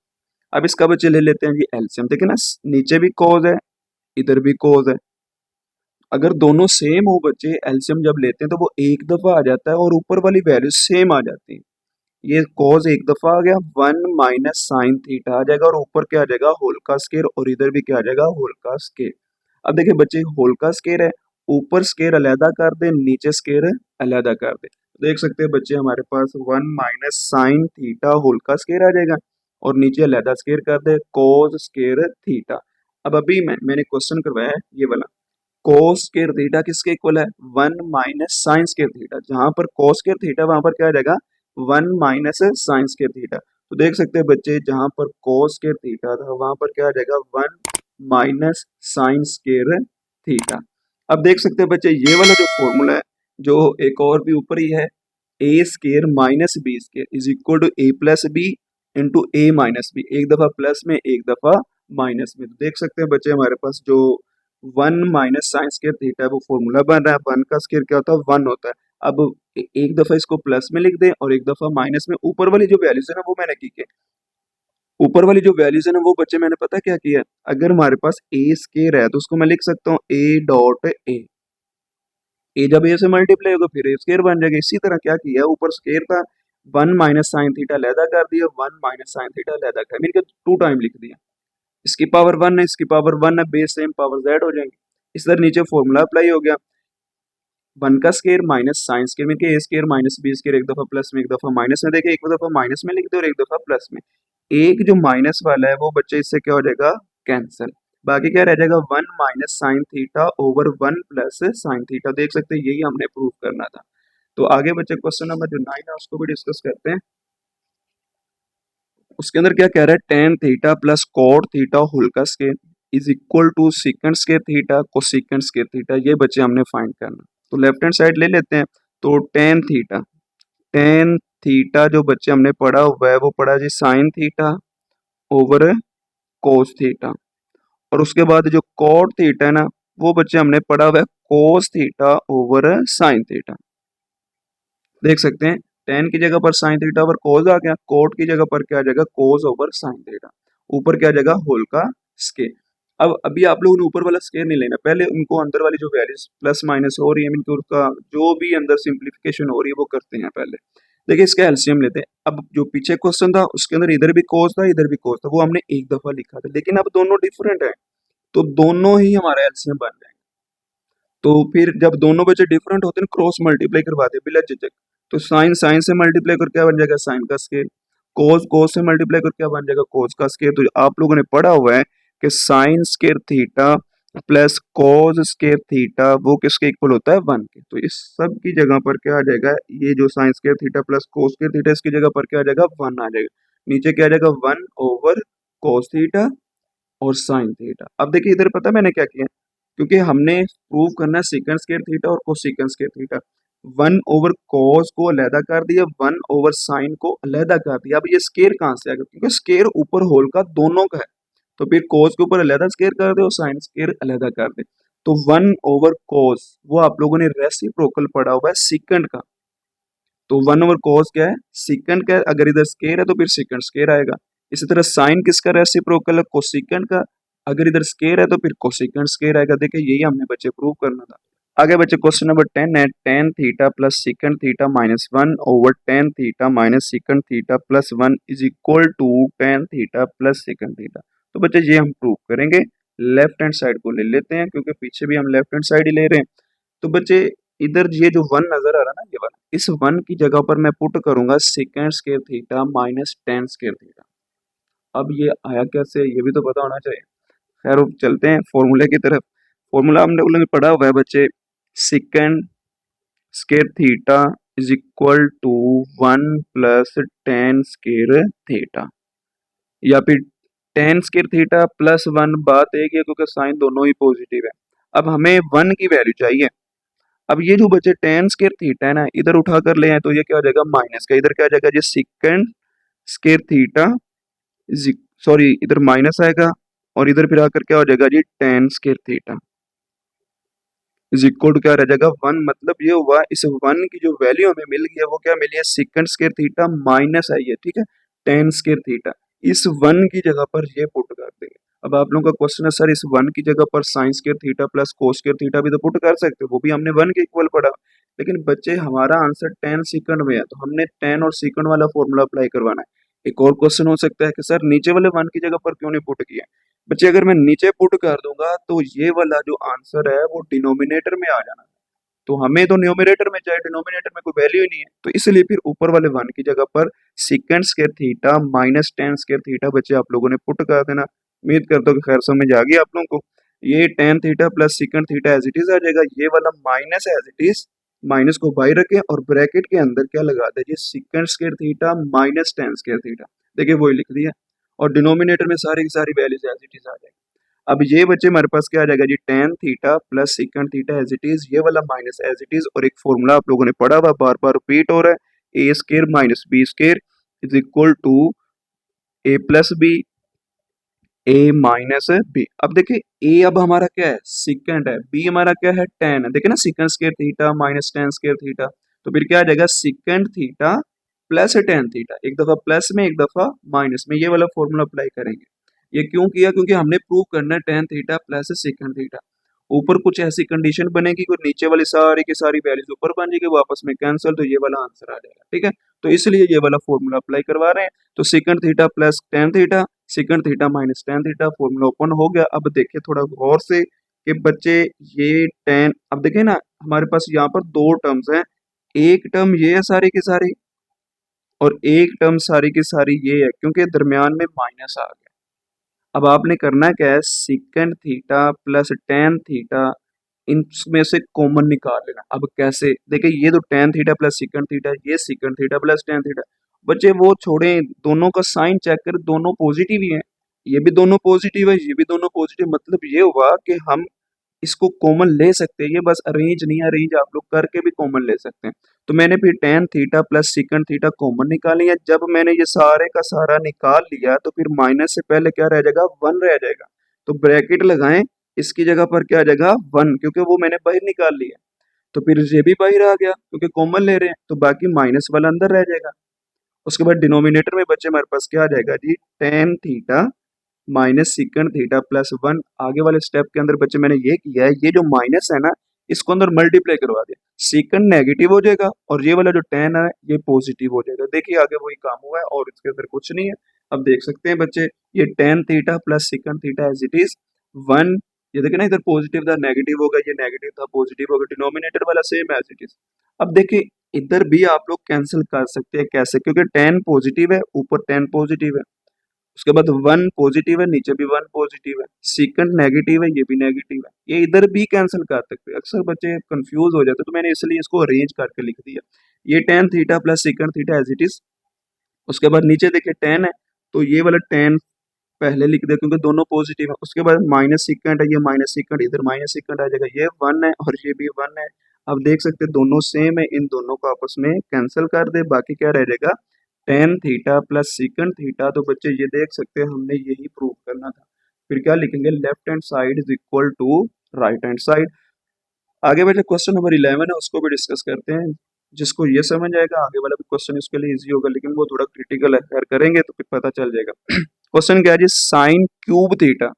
अब इसका बच्चे ले लेते हैं जी एलसीएम। देखिए ना, नीचे भी कॉस है, इधर भी कॉस है, अगर दोनों सेम हो बच्चे, एलसीएम जब लेते हैं तो वो एक दफा आ जाता है और ऊपर वाली वैल्यू सेम आ जाती है। ये कॉस एक दफा आ गया, 1 माइनस साइन थीटा आ जाएगा और ऊपर क्या आ जाएगा, होल का स्केयर, और इधर भी क्या आ जाएगा, होल का स्केयर। अब देखिए बच्चे, होल का स्केयर है, ऊपर स्केयर अलहदा कर दे, नीचे स्केयर अलहदा कर दे, देख सकते हैं बच्चे हमारे पास 1 माइनस साइन थीटा होल का स्केयर आ जाएगा, और नीचे अलहदा स्केयर कर दे कॉस स्केयर थीटा। अब अभी मैंने क्वेश्चन करवाया है ये वाला, कोस स्क्वायर थीटा किसके इक्वल है, 1 माइनस साइन स्क्वायर थीटा, जहां पर कोस स्क्वायर थीटा वहां पर क्या आ जाएगा, 1 माइनस साइन स्क्वायर थीटा। तो देख सकते हैं बच्चे, जहां पर कोस स्क्वायर थीटा था वहां पर क्या आ जाएगा, 1 माइनस साइन स्क्वायर थीटा। अब देख सकते हैं बच्चे, ये वाला जो फॉर्मूला है, जो एक और भी ऊपर ही है, a square minus b square is equal to a plus b into a minus b, एक दफा प्लस में एक दफा माइनस में। तो देख सकते हैं बच्चे हमारे पास जो 1 माइनस साइन स्क्वायर थीटा है वो फॉर्मूला बन रहा है, 1 का स्क्वायर क्या होता है, 1 होता है। अब एक दफा इसको प्लस में लिख दें और एक दफा माइनस में, ऊपर वाली जो वैल्यूज है ना वो मैंने की है, ऊपर वाली जो वैल्यूज है ना वो बच्चे मैंने पता क्या किया है, अगर हमारे पास ए स्क्वायर है तो उसको मैं लिख सकता हूँ ए डॉट ए जब ए से मल्टीप्लाई होगा फिर ए स्क्वायर बन जाएगा। इसी तरह क्या किया, ऊपर स्क्वायर था, 1 माइनस साइन थीटा लैदा कर दिया, 1 माइनस साइन थीटा लैदा कर, मैंने 2 टाइम लिख दिया, इसकी पावर 1 है, इसकी पावर 1 है, बेस सेम पावर z हो जाएंगे। इस तरह नीचे फॉर्मूला अप्लाई हो गया, 1 का स्क्वायर माइनस साइन स्क्वायर में ए स्क्वायर माइनस बी स्क्वायर, एक दफा प्लस में एक दफा माइनस में, देखिए एक दफा माइनस में लिख दो और एक दफा प्लस में, एक जो माइनस वाला है वो बच्चे इससे क्या हो जाएगा, कैंसिल, बाकी क्या रह जाएगा, 1 minus sine theta over 1 plus sine theta. देख सकते हैं यही हमने प्रूव करना था। तो आगे बच्चे क्वेश्चन नंबर जो 9 है उसको भी डिस्कस करते हैं। उसके अंदर क्या कह रहा है, tan theta plus cot theta whole का square is equal to secant square theta cosecant square theta, ये बच्चे हमने फाइंड करना। तो लेफ्ट हैंड साइड ले लेते हैं, तो टेन थीटा जो बच्चे हमने पढ़ा हुआ है वो पढ़ा जी sine theta over cos theta, और उसके बाद जो कॉट थीटा है ना वो बच्चे हमने पढ़ा हुआ है cos theta over sine theta. देख सकते हैं टेन की जगह पर साइन थीटा ओवर कोस आ गया, कोट की जगह पर क्या आ जाएगा, कोस ओवर साइन थीटा, ऊपर क्या आ जाएगा, होल का स्केयर। अब अभी आप लोगों ने ऊपर वाला स्केयर नहीं लेना, पहले उनको अंदर वाली जो वैल्यूज प्लस माइनस हो रही है इनके, उसका जो भी अंदर सिंप्लीफिकेशन हो रही है वो करते हैं पहले। देखिए इसका एलसीएम लेते हैं। अब जो पीछे क्वेश्चन था उसके अंदर इधर भी कोस था इधर भी कोस था, वो हमने एक दफा लिखा था, लेकिन अब दोनों डिफरेंट है तो दोनों ही हमारा एलसीएम बन जाएंगे। तो फिर जब दोनों बच्चे डिफरेंट होते हैं क्रॉस मल्टीप्लाई करवा दे बिला झिझक, तो साइन साइन से मल्टीप्लाई कर क्या बन जाएगा, साइन का स्केयर, कोस कोस से मल्टीप्लाई कर क्या बन जाएगा, कोस का स्केयर। तो आप लोगों ने पढ़ा हुआ है कि sign square theta plus cos square theta वो किसके इक्वल होता है, 1 के। तो इस सब की जगह पर क्या आ जाएगा, ये जो sign square theta plus cos square theta इसकी जगह पर क्या आ जाएगा, 1 आ जाएगा, नीचे क्या आ जाएगा, 1 ओवर कोस थीटा और साइन थीटा। अब देखिए इधर पता मैंने क्या किया, क्योंकि हमने प्रूव करना है सीकेंट स्क्वायर थीटा और cosecant square theta, 1 over cos को अलहदा कर दिया, 1 ओवर साइन को अलहदा कर दिया। अब ये स्केयर कहाँ से आ गया, क्योंकि स्केयर ऊपर होल का दोनों का है, तो फिर कॉस के ऊपर अलहदा स्केयर कर दे और साइन स्केयर अलहदा कर दे। तो 1 ओवर कॉस वो आप लोगों ने रेसिप्रोकल पढ़ा हुआ है सीकेंट का, तो 1 ओवर कॉस क्या है, सीकेंट का है, अगर इधर स्केयर है तो फिर सीकेंट स्केयर आएगा। इसी तरह साइन किसका रेसिप्रोकल है, कोसीकेंट का, अगर इधर स्केयर है तो फिर कोसिकेंट स्केयर आएगा। देखिए यही हमने बच्चे प्रूव करना था। आगे बच्चे क्वेश्चन नंबर 10 है, tan theta plus secant theta minus 1 over tan theta minus secant theta plus 1 is equal to tan theta plus secant theta. तो बच्चे ये हम प्रूव करेंगे। लेफ्ट हैंड साइड को ले लेते हैं क्योंकि पीछे भी हम लेफ्ट हैंड साइड ही ले रहे हैं। तो बच्चे इधर ये जो वन नजर आ रहा है ना, ये वाला, इस वन की जगह पर मैं पुट करूंगा second square theta minus ten square theta. अब ये आया कैसे, ये भी तो पता होना चाहिए। खैर अब चलते हैं फॉर्मूले की तरफ। फॉर्मूला हमने लोगों ने पढ़ा हुआ है बच्चे, secant square theta is equal to one plus tan square theta, या फिर tan square theta plus one. बात एक ही है क्योंकि साइन दोनों ही पॉजिटिव है। अब हमें वन की वैल्यू चाहिए। अब ये जो बचे टेन स्क्वायर थीटा है ना, इधर उठा कर ले आए तो ये क्या हो जाएगा माइनस का, इधर क्या आ जाएगा जी सेकेंड स्क्वायर थीटा, सॉरी इधर माइनस आएगा और इधर फिर आकर क्या हो जाएगा जी tan square theta is equal to क्या रह जाएगा वन। मतलब ये हुआ इस वन की जो वैल्यू हमें मिल गई है वो क्या मिली है, सेकंड स्क्वायर थीटा माइनस आई है, ठीक है, टेन स्क्वायर थीटा। इस वन की जगह पर ये पुट कर देंगे। अब आप लोगों का क्वेश्चन है सर इस वन की जगह पर sign square theta plus cos square theta भी तो पुट कर सकते हो, वो भी हमने वन के इक्वल पढ़ा। लेकिन बच्चे हमारा आंसर टेन सेकंड में है तो हमने टेन और सेकंड वाला फॉर्मूला अप्लाई करवाना है। एक और क्वेश्चन हो सकता है कि सर नीचे वाले वन की जगह पर क्यों नहीं पुट किया। बच्चे अगर मैं नीचे पुट कर दूंगा तो ये वाला जो आंसर है वो डिनोमिनेटर में आ जाना है, तो हमें तो न्यूमरेटर में चाहे डिनोमिनेटर में कोई वैल्यू ही नहीं है, तो इसलिए फिर ऊपर वाले वन की जगह पर second square theta minus ten square theta बच्चे आप लोगों ने पुट कर देना। उम्मीद करता हूँ कि खैर समझ आ गई आप लोगों को। ये tan theta plus second theta as it is आ जाएगा, ये वाला minus as it is, minus को बाहर रखें और ब्रैकेट के अंदर क्या लगा दीजिए second square theta minus ten square theta, देखिए वही लिख दिया। और डिनोमिनेटर में सारी की सारी वैल्यूज एज इट इज आ जाएगी। अब ये बच्चे हमारे पास क्या आ जाएगा जी tan theta plus second theta as it is, ये वाला माइनस एज इट इज, और एक फॉर्मूला आप लोगों ने पढ़ा हुआ बार बार रिपीट हो रहा है, a square minus b square is equal to a plus b a minus b. अब देखिए ए अब हमारा क्या है सेकंड है, बी हमारा क्या है टेन है, देखिए ना second square theta minus ten square theta, तो फिर क्या आ जाएगा second theta plus tan theta, एक दफा प्लस में एक दफा माइनस में, ये वाला फॉर्मूला अप्लाई करेंगे। ये क्यों किया, क्योंकि हमने प्रूव करना है tan theta plus second theta. ऊपर कुछ ऐसी कंडीशन बनेगी कि नीचे वाली सारी की सारी वैल्यूज ऊपर बन जाएगी, वो आपस में कैंसिल, तो ये वाला आंसर आ जाएगा, ठीक है। तो इसलिए ये वाला फॉर्मूला अप्लाई करवा रहे हैं। तो second theta plus tan theta, second theta minus tan theta, formula open हो गया। अब देखिए थोड़ा गौर से कि बच्चे ये टेन, अब देखिए ना हमारे पास यहाँ पर दो टर्म्स हैं, एक टर्म ये है सारी की सारी और एक टर्म सारी की सारी ये है, क्योंकि दरमियान में माइनस आ गया। अब आपने करना क्या है second theta plus tan theta इनमें से कॉमन निकाल लेना। अब कैसे, देखिए ये तो tan theta plus second theta, ये sec theta plus tan theta. बच्चे वो छोड़े, दोनों का साइन चेक कर, दोनों पॉजिटिव ही है, ये भी दोनों पॉजिटिव है, ये भी दोनों पॉजिटिव, मतलब ये हुआ कि हम इसको कॉमन ले सकते हैं। ये बस अरेंज नहीं, अरेंज आप लोग करके भी कॉमन ले सकते हैं। तो मैंने फिर ten theta plus second theta common निकाली है। जब मैंने ये सारे का सारा निकाल लिया तो फिर माइनस से पहले क्या रह जाएगा वन रह जाएगा, तो ब्रैकेट लगाएं, इसकी जगह पर क्या आ जाएगा वन, क्योंकि वो मैंने बाहर निकाल लिया। तो फिर ये भी बाहर आ गया क्योंकि कॉमन ले रहे हैं, तो बाकी माइनस वाला अंदर रह जाएगा। उसके बाद डिनोमिनेटर में बच्चे हमारे पास क्या आ जाएगा जी tan theta minus sec theta plus one. आगे वाले स्टेप के अंदर बच्चे मैंने ये किया है, ये जो माइनस है ना इसको अंदर मल्टीप्लाई करवा दिया, सेकंड नेगेटिव हो जाएगा और ये वाला जो टेन है ये पॉजिटिव हो जाएगा। देखिए आगे वही काम हुआ है और इसके अंदर कुछ नहीं है। अब देख सकते हैं बच्चे ये tan theta plus second theta as it is one, ये देखिए ना इधर पॉजिटिव था नेगेटिव होगा, ये नेगेटिव था पॉजिटिव होगा, डिनोमिनेटर वाला सेम एज इट इज। अब देखिए इधर भी आप लोग कैंसिल कर सकते हैं, कैसे, क्योंकि टेन पॉजिटिव है ऊपर टेन पॉजिटिव है, उसके बाद वन पॉजिटिव है नीचे भी वन पॉजिटिव है, सेकंड नेगेटिव है ये भी नेगेटिव है, ये इधर भी कैंसिल कर सकते हैं। अक्सर बच्चे कंफ्यूज हो जाते हैं तो मैंने इसलिए इसको अरेंज करके लिख दिया, ये tan theta plus second theta as it is. उसके बाद नीचे देखिए टेन है तो ये वाला टेन पहले लिख दे क्योंकि दोनों पॉजिटिव है। उसके बाद माइनस सेकंड है, ये माइनस सेकंड इधर माइनस सेकंड आ जाएगा, ये वन है और ये भी वन है। अब देख सकते हैं दोनों सेम है, इन दोनों को आपस में कैंसिल कर दे, बाकी क्या रह जाएगा ten theta plus second theta. तो बच्चे ये देख सकते हैं हमने यही प्रूव करना था। फिर क्या लिखेंगे left hand side is equal to right hand side. आगे बच्चे क्वेश्चन नंबर 11 है उसको भी डिस्कस करते हैं। जिसको ये समझ आएगा आगे वाला भी क्वेश्चन इसके लिए इजी होगा, लेकिन वो थोड़ा क्रिटिकल है, अगर करेंगे तो फिर पता चल जाएगा। क्वेश्चन क्या है जी sine cube theta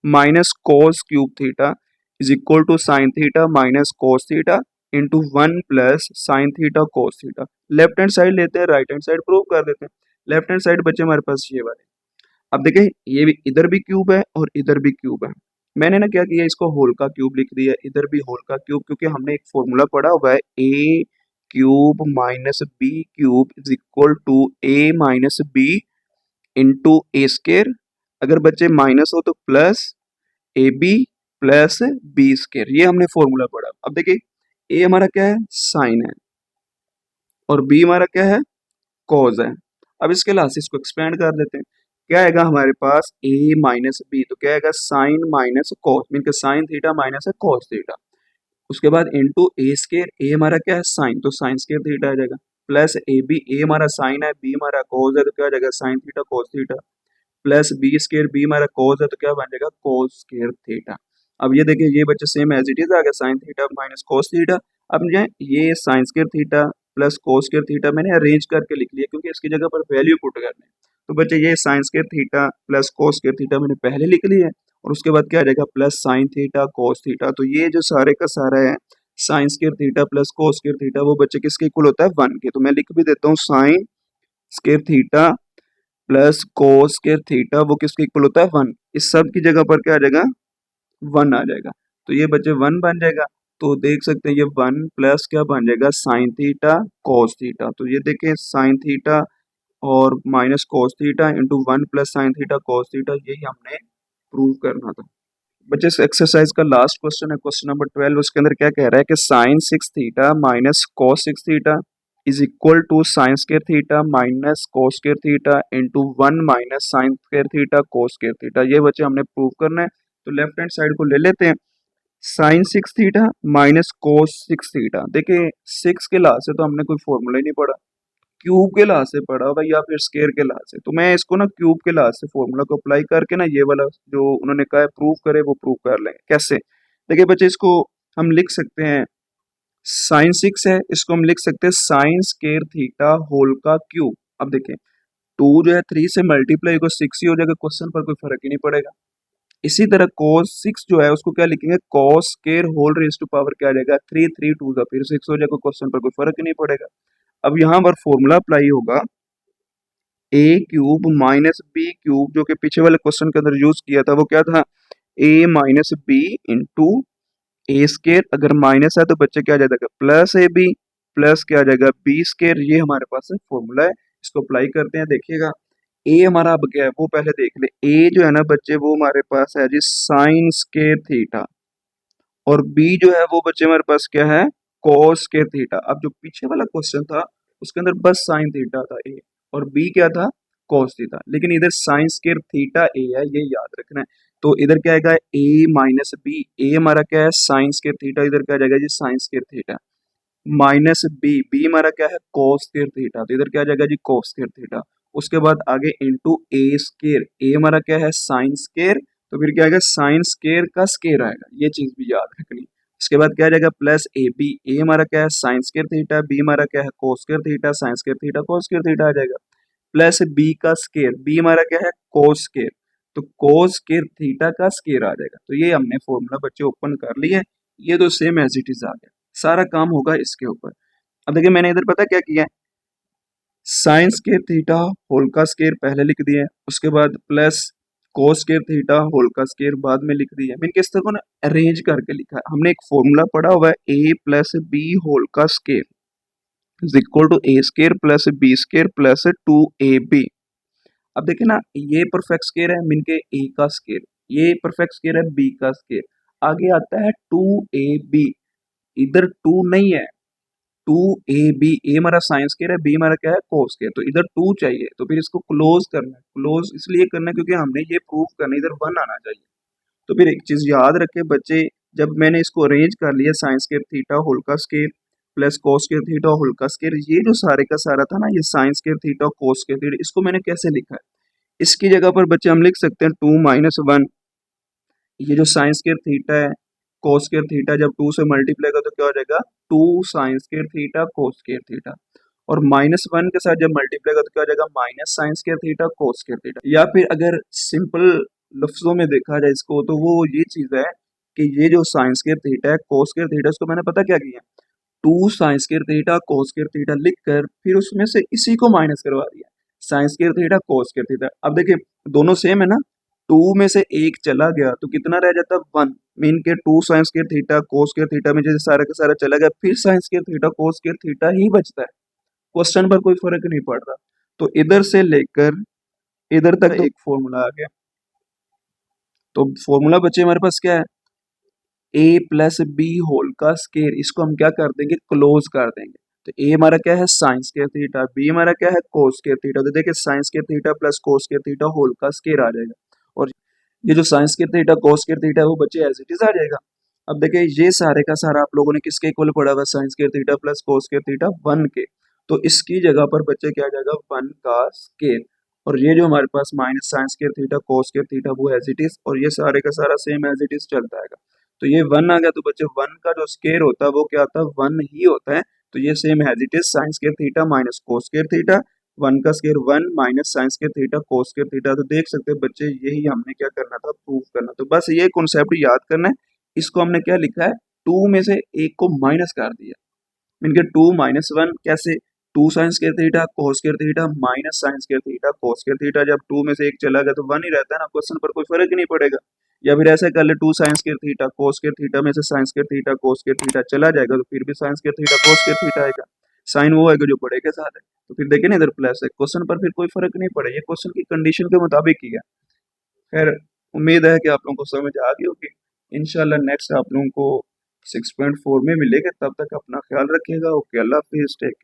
minus cos cube theta is equal to sine theta minus cos theta into one plus sine theta cos theta. Left hand side लेते हैं राइट हैंड साइड प्रूव कर देते हैं। लेफ्ट हैंड साइड बच्चे हमारे पास ये वाले, अब देखें ये भी इधर भी क्यूब है और इधर भी क्यूब है। मैंने ना क्या किया, इसको होल का क्यूब लिख दिया, इधर भी होल का क्यूब, क्योंकि हमने एक फॉर्मूला पढ़ा हुआ है a cube minus b cube is equal to a minus b into a square. अगर बच्चे माइनस हो तो plus a b plus B square, ये हमने फॉर्मूला पढ़ा। अब देखिए ए हमारा क्या है, साइन है, और बी हमारा क्या है, कॉज है। अब इसके लास्ट को एक्सपेंड कर देते हैं। क्या आएगा हमारे पास, ए माइनस बी, तो क्या आएगा साइन माइनस कॉस, मीन के साइन थीटा माइनस है कॉस थीटा। उसके बाद इंटू ए स्केयर, ए हमारा क्या है साइन, तो साइन स्केयर थीटा आ जाएगा, प्लस ए बी, ए हमारा साइन है, बी हमारा कॉस है, तो क्या आ जाएगा sine theta cos theta, plus B square, B हमारा कॉस है, तो क्या बन जाएगा कॉस स्केयर थीटा। अब ये देखिए ये बच्चे सेम एज इट इज आ गया, sine theta minus cos theta. अब मुझे ये sign square theta plus cos square theta मैंने अरेंज करके लिख लिया, क्योंकि इसकी जगह पर वैल्यू पुट करनी है। तो बच्चे ये sign square theta plus cos square theta मैंने पहले लिख लिया है, और उसके बाद क्या आ जाएगा plus sine theta cos theta. तो ये जो सारे का सारा है sine square theta plus cos square theta, वो बच्चे किसके इक्वल होता है, 1 के। तो मैं लिख भी देता हूँ sign square theta plus cos square theta वो किसके इक्वल होता है, 1। इस सब की जगह पर क्या आ जाएगा, 1 आ जाएगा। तो ये बच्चे 1 बन जाएगा। तो देख सकते हैं ये 1 प्लस क्या बन जाएगा साइन थीटा कॉस थीटा। तो ये देखें साइन थीटा और minus cos theta into 1 plus sine theta cos theta, यही हमने प्रूव करना था। बच्चे इस एक्सरसाइज का लास्ट क्वेश्चन है, क्वेश्चन नंबर 12। उसके अंदर क्या कह रहा है कि sine 6 theta minus cos 6 theta is equal to sine square theta minus cos square theta into 1 minus sine square theta cos square theta. ये बच्चे हमने प्रूव करना है। तो लेफ्ट हैंड साइड को ले लेते हैं, sine 6 theta minus cos 6 theta. देखिए 6 के लाज से तो हमने कोई फॉर्मूला ही नहीं पढ़ा, क्यूब के लाज से पढ़ा भाई या फिर स्केयर के लाज से। तो मैं इसको ना क्यूब के लाज से फॉर्मूला को अप्लाई करके ना ये वाला जो उन्होंने कहा है प्रूव करे वो प्रूव कर लेंगे। कैसे, देखिए बच्चे इसको हम लिख सकते हैं, साइन 6 है, इसको हम लिख सकते हैं साइन स्केयर थीटा होल का क्यूब। अब देखिए 2 जो है 3 से मल्टीप्लाई को 6 ही हो जाएगा, क्वेश्चन पर कोई फर्क ही नहीं पड़ेगा। इसी तरह cos 6 जो है उसको क्या लिखेंगे, cos square whole raise to power क्या आ जाएगा 3, 3 2 का फिर 6 हो जाएगा, क्वेश्चन पर कोई फर्क ही नहीं पड़ेगा। अब यहाँ पर फॉर्मूला अप्लाई होगा ए क्यूब माइनस बी क्यूब, जो कि पीछे वाले क्वेश्चन के अंदर यूज किया था, वो क्या था ए minus b into a square. अगर माइनस है तो बच्चे क्या आ जाएगा प्लस ए बी प्लस क्या आ जाएगा बी स्केयर। ये हमारे पास फॉर्मूला है, इसको अप्लाई करते हैं। देखिएगा ए हमारा अब क्या है वो पहले देख ले। ए जो है ना बच्चे वो हमारे पास है जी साइन स्केयर थीटा, और बी जो है वो बच्चे हमारे पास क्या है कॉस स्केयर थीटा। अब जो पीछे वाला क्वेश्चन था उसके अंदर बस साइन थीटा था ए, और बी क्या था कॉस थीटा, लेकिन इधर साइन स्केयर थीटा ए है, ये याद रखना है। तो इधर क्या आएगा ए माइनस बी, ए हमारा क्या है साइन स्केयर थीटा, इधर क्या आ जाएगा जी sine square theta minus b, b हमारा क्या है cos स्क्वायर थीटा, तो इधर क्या आ जाएगा जी cos स्क्वायर थीटा। उसके बाद आगे इंटू ए स्केयर, ए हमारा क्या है साइन स्केयर, तो फिर क्या आएगा साइन स्केयर का स्केयर आएगा, ये चीज भी याद रखनी। उसके बाद क्या आ जाएगा प्लस ए बी, ए हमारा क्या है साइन स्केयर थीटा, बी हमारा क्या है cos square theta, sine square theta cos square theta आ जाएगा, प्लस बी का स्केयर, बी हमारा क्या है cos स्केयर, तो cos स्केयर थीटा का स्केयर आ जाएगा। तो ये हमने फॉर्मूला बच्चे ओपन कर लिए, ये तो सेम एज इट इज आ गया, सारा काम होगा इसके ऊपर। अब देखिए मैंने इधर पता क्या किया है, साइन स्केयर थीटा होल का स्केयर पहले लिख दिया है, उसके बाद plus cos square theta whole का स्केयर बाद में लिख दिया है। मैंने किस तरह को ना अरेंज करके लिखा है। हमने एक फॉर्मूला पढ़ा हुआ है ए प्लस बी होल का square is equal to A square plus B square plus 2ab। अब देखिए ना ये परफेक्ट स्केयर है, मीन के ए का स्केयर, ये परफेक्ट स्केयर है बी का स्केयर, आगे आता है 2ab, इधर 2 नहीं है, 2ab, ए हमारा साइंस केयर है, बी हमारा क्या है कोस केयर, तो इधर 2 चाहिए, तो फिर इसको क्लोज करना है। क्लोज इसलिए करना है क्योंकि हमने ये प्रूव करना है, इधर 1 आना चाहिए। तो फिर एक चीज याद रखे बच्चे, जब मैंने इसको अरेंज कर लिया साइंस केयर थीटा होल का square plus cos square theta whole का स्केयर, ये जो सारे का सारा था ना ये sine square theta cos square theta, इसको मैंने कैसे लिखा है, इसकी जगह पर बच्चे हम लिख सकते हैं 2 माइनस 1, ये जो साइन स्क्वायर थीटा है कोस स्क्वायर थीटा जब 2 से मल्टीप्लाई कर तो क्या हो जाएगा 2 sine square theta cos square theta, और माइनस 1 के साथ जब मल्टीप्लाई कर तो क्या हो जाएगा minus sine square theta cos square theta. या फिर अगर सिंपल लफ्जों में देखा जाए इसको तो वो ये चीज है कि ये जो साइन स्क्वायर थीटा है कोस स्क्वायर थीटा, इसको मैंने पता क्या किया 2 sine square theta cos square theta लिख कर फिर उसमें से इसी को माइनस करवा दिया। Sign square theta cos square theta. अब देखिए दोनों सेम है ना, 2 में से एक चला गया तो कितना रह जाता है 1, मीन के 2 sine square theta cos square theta में जैसे सारा का सारा चला गया, फिर sine square theta cos square theta ही बचता है। क्वेश्चन पर कोई फर्क नहीं पड़ रहा। तो इधर से लेकर इधर तक एक फॉर्मूला आ गया। तो फॉर्मूला बचे हमारे पास क्या है, a प्लस बी होल का स्केयर, इसको हम क्या कर देंगे, क्लोज कर देंगे। तो a हमारा क्या है साइन स्क्वायर थीटा, b हमारा क्या है कोस स्क्वायर थीटा। तो देखिए sine square theta plus cos square theta whole का स्केयर आ जाएगा, और ये जो sine square theta cos square theta है वो बच्चे एज इट इज आ जाएगा। अब देखिए ये सारे का सारा आप लोगों ने किसके इक्वल पढ़ा हुआ, sign square theta plus cos square theta 1 के। तो इसकी जगह पर बच्चे क्या आ जाएगा 1 का स्केयर, और ये जो हमारे पास minus sine square theta cos square theta वो एज इट इज, और ये सारे का सारा सेम एज इट इज चलता है। तो ये 1 आ गया, तो बच्चे 1 का जो स्केयर होता है वो क्या होता है 1 ही होता है। तो ये same as it is sine square theta minus cos square theta, 1 का square 1 minus sine square theta cos square theta. तो देख सकते हैं बच्चे यही हमने क्या करना था, प्रूव करना। तो बस ये कॉन्सेप्ट याद करना है। इसको हमने क्या लिखा है, 2 में से एक को माइनस कर दिया, इनके 2 माइनस 1 कैसे, 2 sine square theta cos square theta minus sine square theta cos square theta. जब 2 में से एक चला गया तो 1 ही रहता है ना, क्वेश्चन पर कोई फर्क ही नहीं पड़ेगा। या फिर ऐसे कर ले 2 sine square theta cos square theta में से sign square theta cos square theta चला जाएगा तो फिर भी sine square theta cos square theta आएगा, साइन वो आएगा जो बड़े के साथ है। तो फिर देखें ना इधर प्लस है, क्वेश्चन पर फिर कोई फर्क नहीं पड़ेगा, ये क्वेश्चन की कंडीशन के मुताबिक ही है। खैर उम्मीद है कि आप लोगों को समझ आ गई होगी। इंशाल्लाह नेक्स्ट आप लोगों को 6.4 में मिलेगा, तब तक अपना ख्याल रखिएगा। ओके, अल्लाह हाफिज़, टेक केयर।